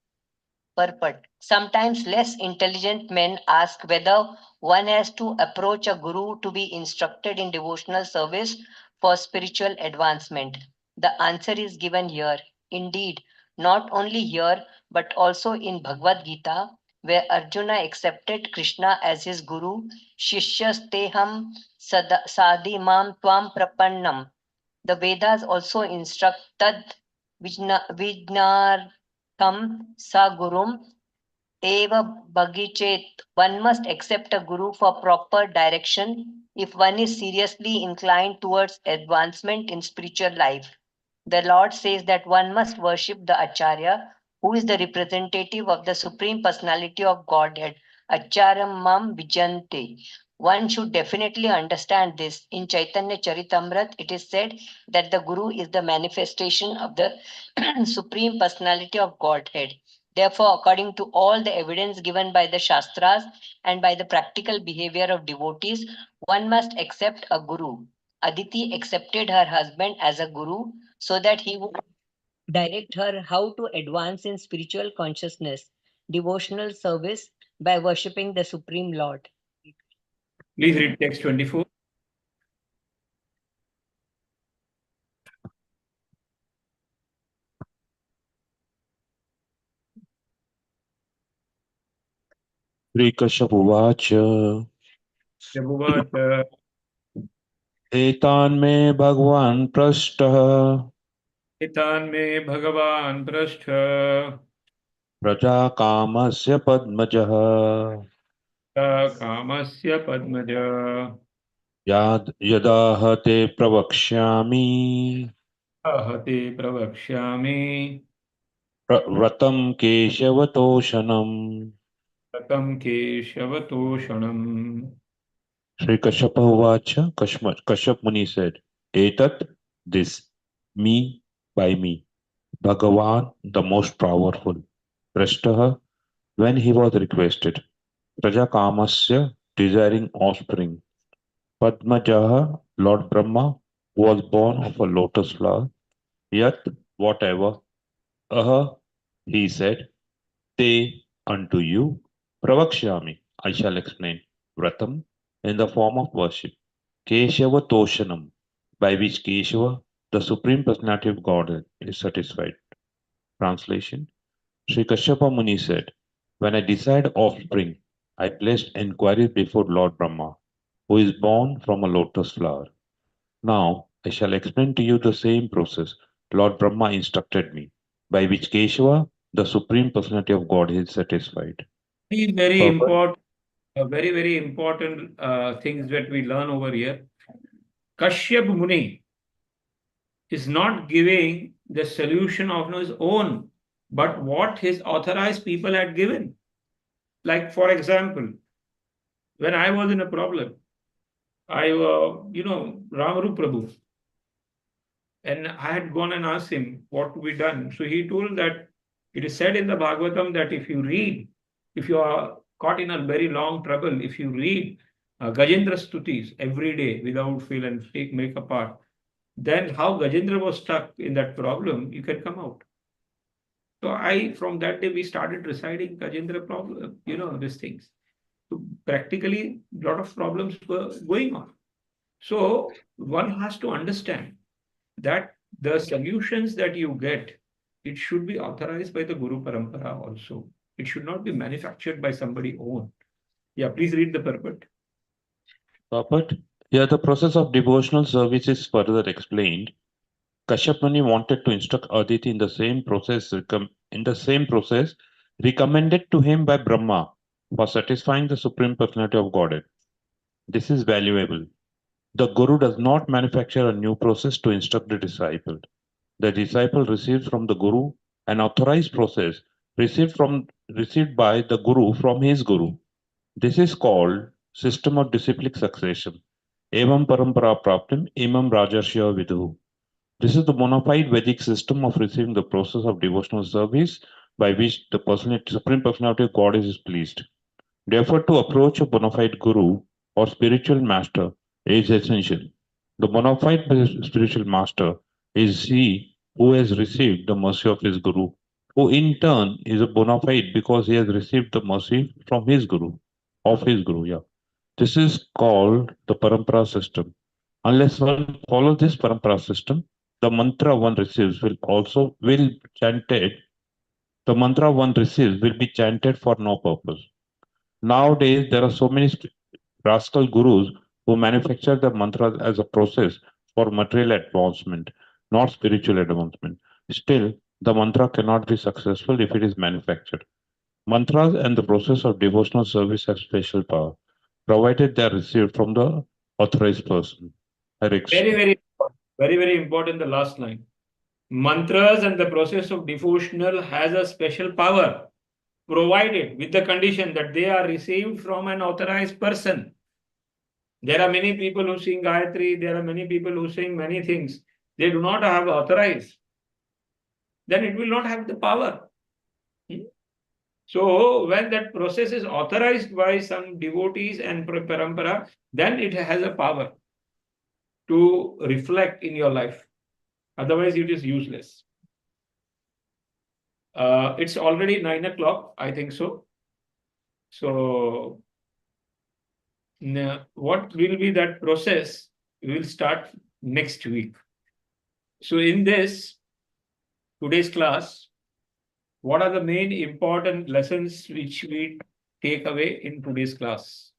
Purport. Sometimes less intelligent men ask whether one has to approach a guru to be instructed in devotional service for spiritual advancement. The answer is given here. Indeed, not only here, but also in Bhagavad Gita, where Arjuna accepted Krishna as his guru, Shishyasteham sadimam tvam prapannam. The Vedas also instruct tad vijnartham sa gurum eva bhagichet. One must accept a guru for proper direction if one is seriously inclined towards advancement in spiritual life. The Lord says that one must worship the Acharya, who is the representative of the Supreme Personality of Godhead. Acharyam mam vijante. One should definitely understand this. In Chaitanya Charitamrita, it is said that the Guru is the manifestation of the Supreme Personality of Godhead. Therefore, according to all the evidence given by the Shastras and by the practical behavior of devotees, one must accept a Guru. Aditi accepted her husband as a Guru so that he would direct her how to advance in spiritual consciousness, devotional service by worshipping the Supreme Lord. Please read text 24. Shrikashap uvacha Prabhupada, etan me bhagwan prashtah Etan me Bhagavan Prashtha, praja kamasya padmajah Kamasya Padmaja, yad yadahate pravakshyami Ahate Pravakshyami, vratam keshavatoshanam. Ratam Keshavatoshanam. Sri Kashyapa uvacha, Kashyap Muni said, etat, this, me, by me, Bhagavan, the most powerful, Prashtaha, when he was requested, Praja Kamasya, desiring offspring, Padmajaha, Lord Brahma, who was born of a lotus flower, Yat, whatever, Aha, he said, Te, unto you, Pravakshyami, I shall explain, Vratam, in the form of worship, Keshava Toshanam, by which Keshava, the Supreme Personality of Godhead, is satisfied. Translation: Sri Kashyapa Muni said, when I desired offspring, I placed inquiries before Lord Brahma, who is born from a lotus flower. Now I shall explain to you the same process Lord Brahma instructed me, by which Keshava, the Supreme Personality of God, is satisfied. Very Purpose. important, very important things that we learn over here. Kashyap Muni is not giving the solution of his own, but what his authorized people had given. Like, for example, when I was in a problem, Ramaru Prabhu, and I had gone and asked him what to be done. So he told that it is said in the Bhagavatam that if you are caught in a very long trouble, if you read Gajendra Stutis every day without fail and make a part, then how Gajendra was stuck in that problem, you can come out. So from that day, we started reciting Gajendra problem, these things. So practically, a lot of problems were going on. So one has to understand that the solutions that you get, it should be authorized by the Guru Parampara also. It should not be manufactured by somebody own. Yeah, please read the purport. Purport. Here the process of devotional service is further explained. Kashyap Muni wanted to instruct Aditi in the same process recommended to him by Brahma for satisfying the Supreme Personality of Godhead. This is valuable. The Guru does not manufacture a new process to instruct the disciple. The disciple receives from the Guru an authorized process received by the Guru from his Guru. This is called system of disciplic succession. Evam parampara praptim imam rajarshya vidhu. This is the bona fide Vedic system of receiving the process of devotional service by which the Supreme Personality of God is pleased. Therefore, to approach a bona fide Guru or spiritual master is essential. The bona fide spiritual master is he who has received the mercy of his Guru, who in turn is a bona fide because he has received the mercy from his guru, of his guru. Yeah, this is called the parampara system. Unless one follows this parampara system, the mantra one receives will chanted. The mantra one receives will be chanted for no purpose. Nowadays, there are so many rascal gurus who manufacture the mantras as a process for material advancement, not spiritual advancement. Still, the mantra cannot be successful if it is manufactured. Mantras and the process of devotional service have special power, provided they are received from the authorized person. Hare Krishna. Very important, the last line. Mantras and the process of devotional has a special power, provided with the condition that they are received from an authorized person. There are many people who sing Gayatri, there are many people who sing many things. They do not have authorized. Then it will not have the power. So when that process is authorized by some devotees and parampara, then it has a power to reflect in your life. Otherwise, it is useless. It's already 9 o'clock, I think so. So what will be that process? We will start next week. So in today's class, what are the main important lessons which we take away in today's class?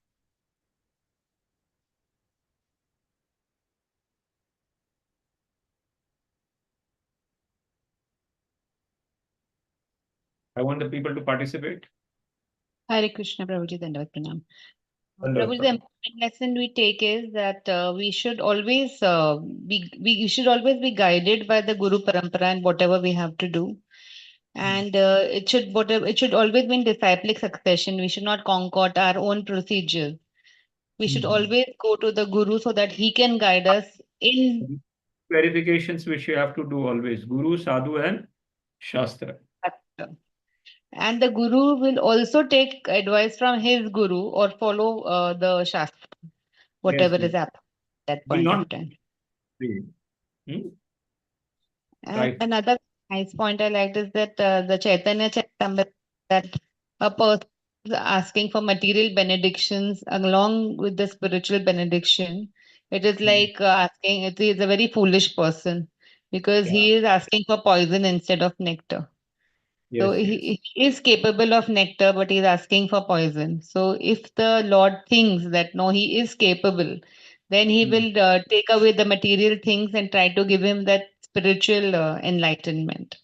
I want the people to participate. Hare Krishna, Prabhuji, Dandavat Pranam. Wonderful. Prabhuji, the important lesson we take is that we should always be guided by the Guru Parampara and whatever we have to do. And it should always be in disciplic succession. We should not concoct our own procedures. We should always go to the Guru so that he can guide us in Verifications which you have to do always: Guru, Sadhu, and Shastra. And the Guru will also take advice from his Guru or follow the Shastra, whatever Yes, is at that will point not of time. Hmm? And Right. another nice point I liked is that the Chaitanya Charitamrita, that a person is asking for material benedictions along with the spiritual benediction. It is like asking, it is a very foolish person because he is asking for poison instead of nectar. So Yes, yes. he is capable of nectar, but he's asking for poison. So if the Lord thinks that no, he is capable, then he will take away the material things and try to give him that spiritual enlightenment.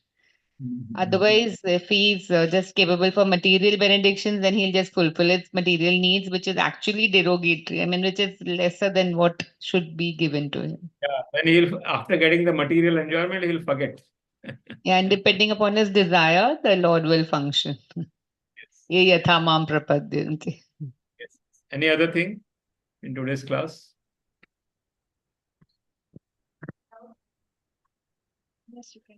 Otherwise, if he's just capable for material benedictions, then he'll just fulfill his material needs, which is actually derogatory. I mean, which is lesser than what should be given to him. Yeah. Then he'll, after getting the material enjoyment, he'll forget. Yeah, and depending upon his desire, the Lord will function. Ye yatha mam prapadyanti. Yes. Any other thing in today's class? Yes, you can.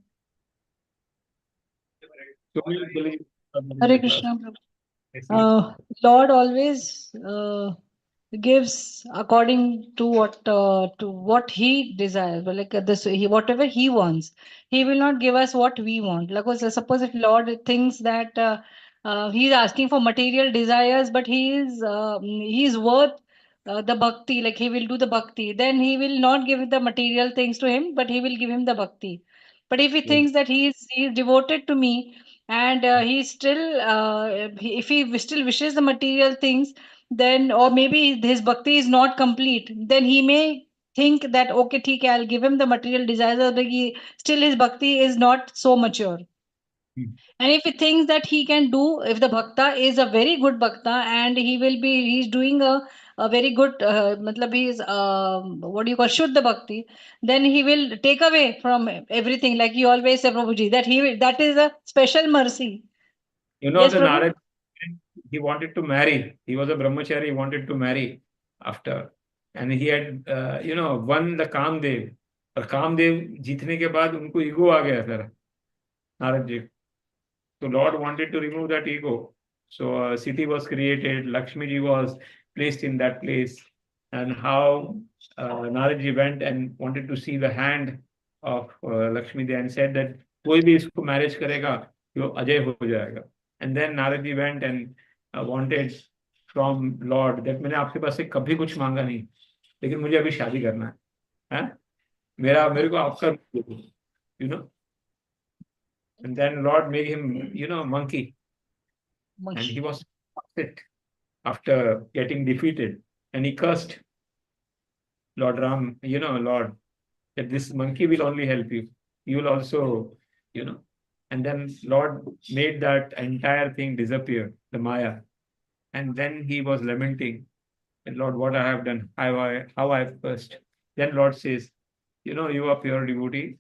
So we will believe in Hare the class. Krishna. Yes, yes. Lord always gives according to what he desires. But like this, whatever he wants, he will not give us what we want. Like suppose if Lord thinks that he's asking for material desires, but he is worth the bhakti, like he will do the bhakti, then he will not give the material things to him, but he will give him the bhakti. But if he thinks that he is devoted to me, and he still if he still wishes the material things, then or maybe his bhakti is not complete, then he may think that okay, theek hai, I'll give him the material desires, but still his bhakti is not so mature. And if he thinks that he can do, if the bhakta is a very good bhakta and he's doing a very good, matlab he is, what do you call, Shuddha bhakti, then he will take away from everything. Like you always say, Prabhuji, that is a special mercy. You know, Yes, the Prabhu? Narad, he wanted to marry. He was a brahmachari, he wanted to marry after. And he had, won the Kamdev. और कामदेव जीतने के बाद उनको ego आ गया था Narad ji. So Lord wanted to remove that ego. So a city was created, Lakshmi ji was placed in that place, and how Narad ji went and wanted to see the hand of Lakshmi ji and said that कोई भी इसको marriage करेगा, कि वो अजय हो जाएगा. And then Narad ji went and wanted from Lord that मैंने आपके पास से कभी कुछ मांगा नहीं, लेकिन मुझे अभी शादी करना है, मेरे को आपका you know. And then Lord made him, monkey. And he was upset after getting defeated. And he cursed Lord Ram, Lord, that this monkey will only help you. You will also, you know. And then Lord made that entire thing disappear, the Maya. And then he was lamenting, Lord, what I have done, how I have cursed. Then Lord says, you are pure devotee.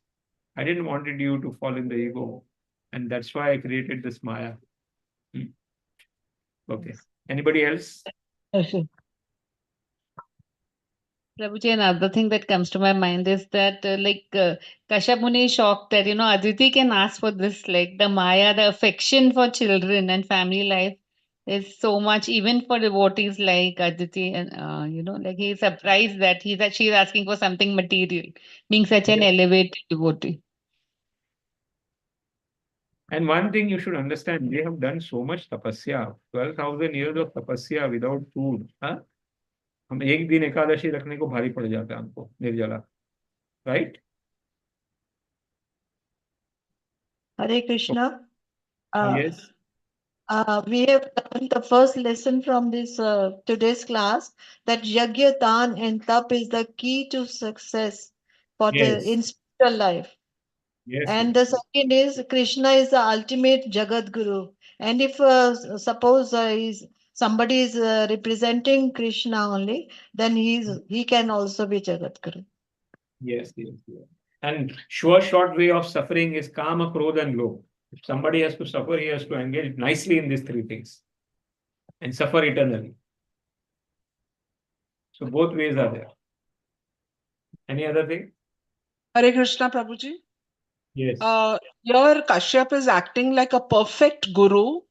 I didn't wanted you to fall in the ego. And that's why I created this Maya. Okay. Anybody else? Prabhuji, another thing that comes to my mind is that Kashyap Muni is shocked that Aditi can ask for this, like the Maya, the affection for children and family life is so much, even for devotees like Aditi, and like he's surprised that she's asking for something material, being such an elevated devotee. And one thing you should understand, they have done so much tapasya, 12,000 years of tapasya without food. Huh? हम एक दिन एकादशी रखने को भारी पड़ जाता है हमको निर्जला, right? Hare Krishna. Yes. We have learned the first lesson from this today's class that Yagya, Dan, and Tap is the key to success for Yes. in spiritual life. Yes. And the second is Krishna is the ultimate Jagat Guru. And if suppose somebody is representing Krishna only, then he can also be Jagat Guru. Yes. And short way of suffering is kama, krodha, and lobh. If somebody has to suffer, he has to engage nicely in these three things and suffer eternally. So both ways are there. Any other thing? Hare Krishna, Prabhuji. Yes. Here Kashyap is acting like a perfect guru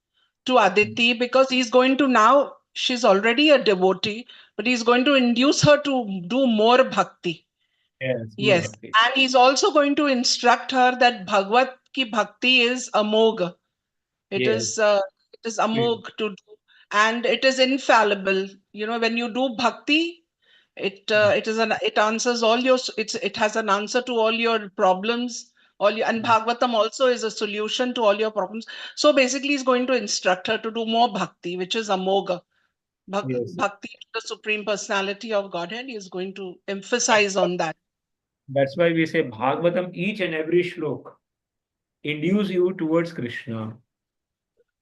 to Aditi because he's going to now, she's already a devotee, but he's going to induce her to do more bhakti. Yes. Bhakti. And he's also going to instruct her that Bhagavad ki bhakti is amog. It is amog to do, and it is infallible. When you do bhakti, it answers all your, it has an answer to all your problems, and Bhagavatam also is a solution to all your problems. So basically he's going to instruct her to do more bhakti, which is amoga. Bhakti to the Supreme Personality of Godhead. He is going to emphasize on that. That's why we say Bhagavatam, each and every shlok induce you towards Krishna,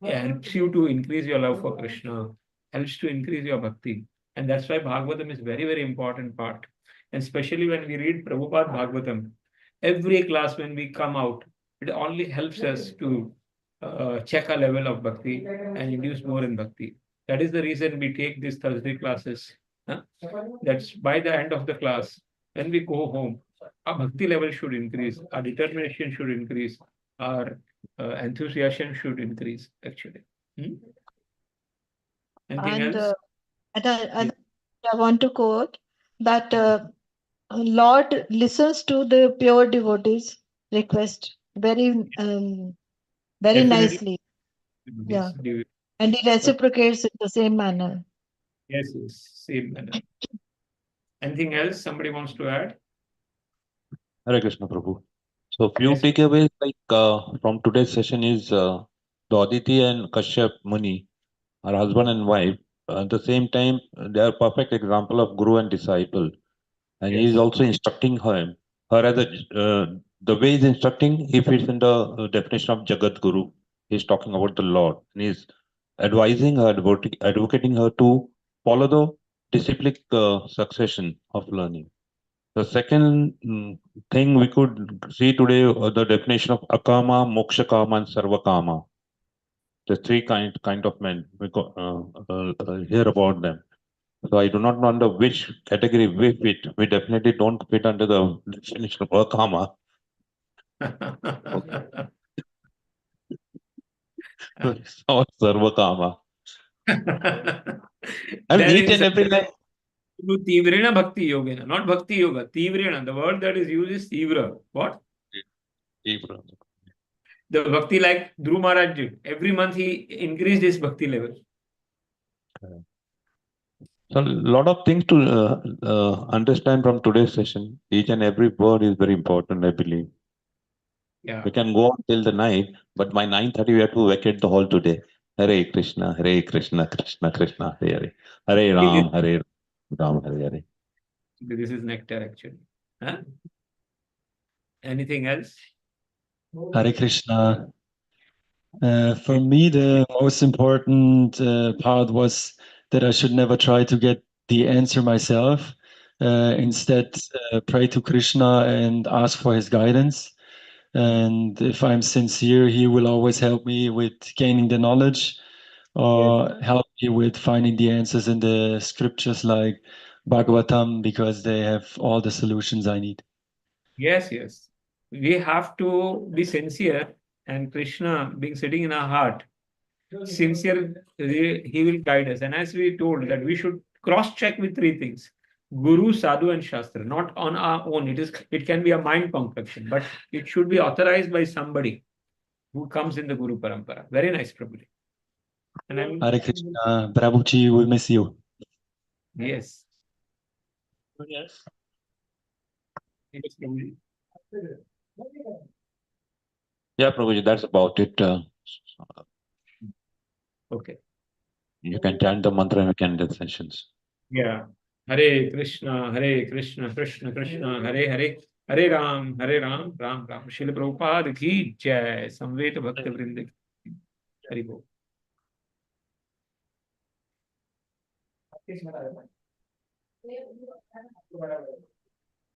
helps you to increase your love for Krishna, helps to increase your bhakti. And that's why Bhagavatam is very, very important part. And especially when we read Prabhupada Bhagavatam, every class when we come out, it only helps us to check our level of bhakti and induce more in bhakti. That is the reason we take these Thursday classes. That's by the end of the class, when we go home, our bhakti level should increase, our determination should increase, our enthusiasm should increase, actually. Anything else? And I want to quote that Lord listens to the pure devotees' request very nicely. Yeah. And he reciprocates in the same manner. Yes, same manner. Anything else somebody wants to add? Hare Krishna, Prabhu. So few takeaways from today's session is the Aditi and Kashyap Muni are husband and wife. At the same time, they are perfect example of guru and disciple. And he is also instructing her as the way he's instructing, he fits in the definition of Jagat Guru. He's talking about the Lord. And he's advising her, advocating her to follow the disciplic succession of learning. The second thing we could see today, the definition of akama, moksha kama, and sarva kama. The three kind of men. We hear about them. So I do not know under which category we fit. We definitely don't fit under the definition of akama. Or sarva kama. I mean, each and every line. Tivrena bhakti yogena, not bhakti yoga. Tivrena. The word that is used is tivra. What? Tivra. the bhakti like Dhruv Maharaj did. Every month he increased his bhakti level. So a lot of things to understand from today's session. Each and every word is very important, I believe. Yeah. We can go on till the night, but by 9:30 we have to vacate the hall today. Hare Krishna, Krishna Krishna, Hare Hare. Hare Ram, Ram, Hare Hare. This is nectar actually. Huh? Anything else? Hare Krishna. For me, the most important part was that I should never try to get the answer myself. Instead, pray to Krishna and ask for his guidance. And if I'm sincere, he will always help me with gaining the knowledge or help me with finding the answers in the scriptures like Bhagwatam, because they have all the solutions I need. Yes, yes. We have to be sincere, and Krishna being sitting in our heart, sincere, he will guide us. And as we told that we should cross-check with three things: Guru, Sadhu, and Shastra. Not on our own. It can be a mind concoction, but it should be authorized by somebody who comes in the Guru Parampara. Very nice, Prabhuji. And Hare Krishna. Prabhuji, we miss you. yes. Yes, Prabhuji. Yeah, Prabhuji, that's about it. Okay. You can chant the mantra and we can end the sessions. Yeah. Hare Krishna, Krishna Krishna, Hare Hare, Hare Ram, Ram Ram. Srila Prabhupada ki jai. Samveta Bhakta Vrinda ki. Hari Bol.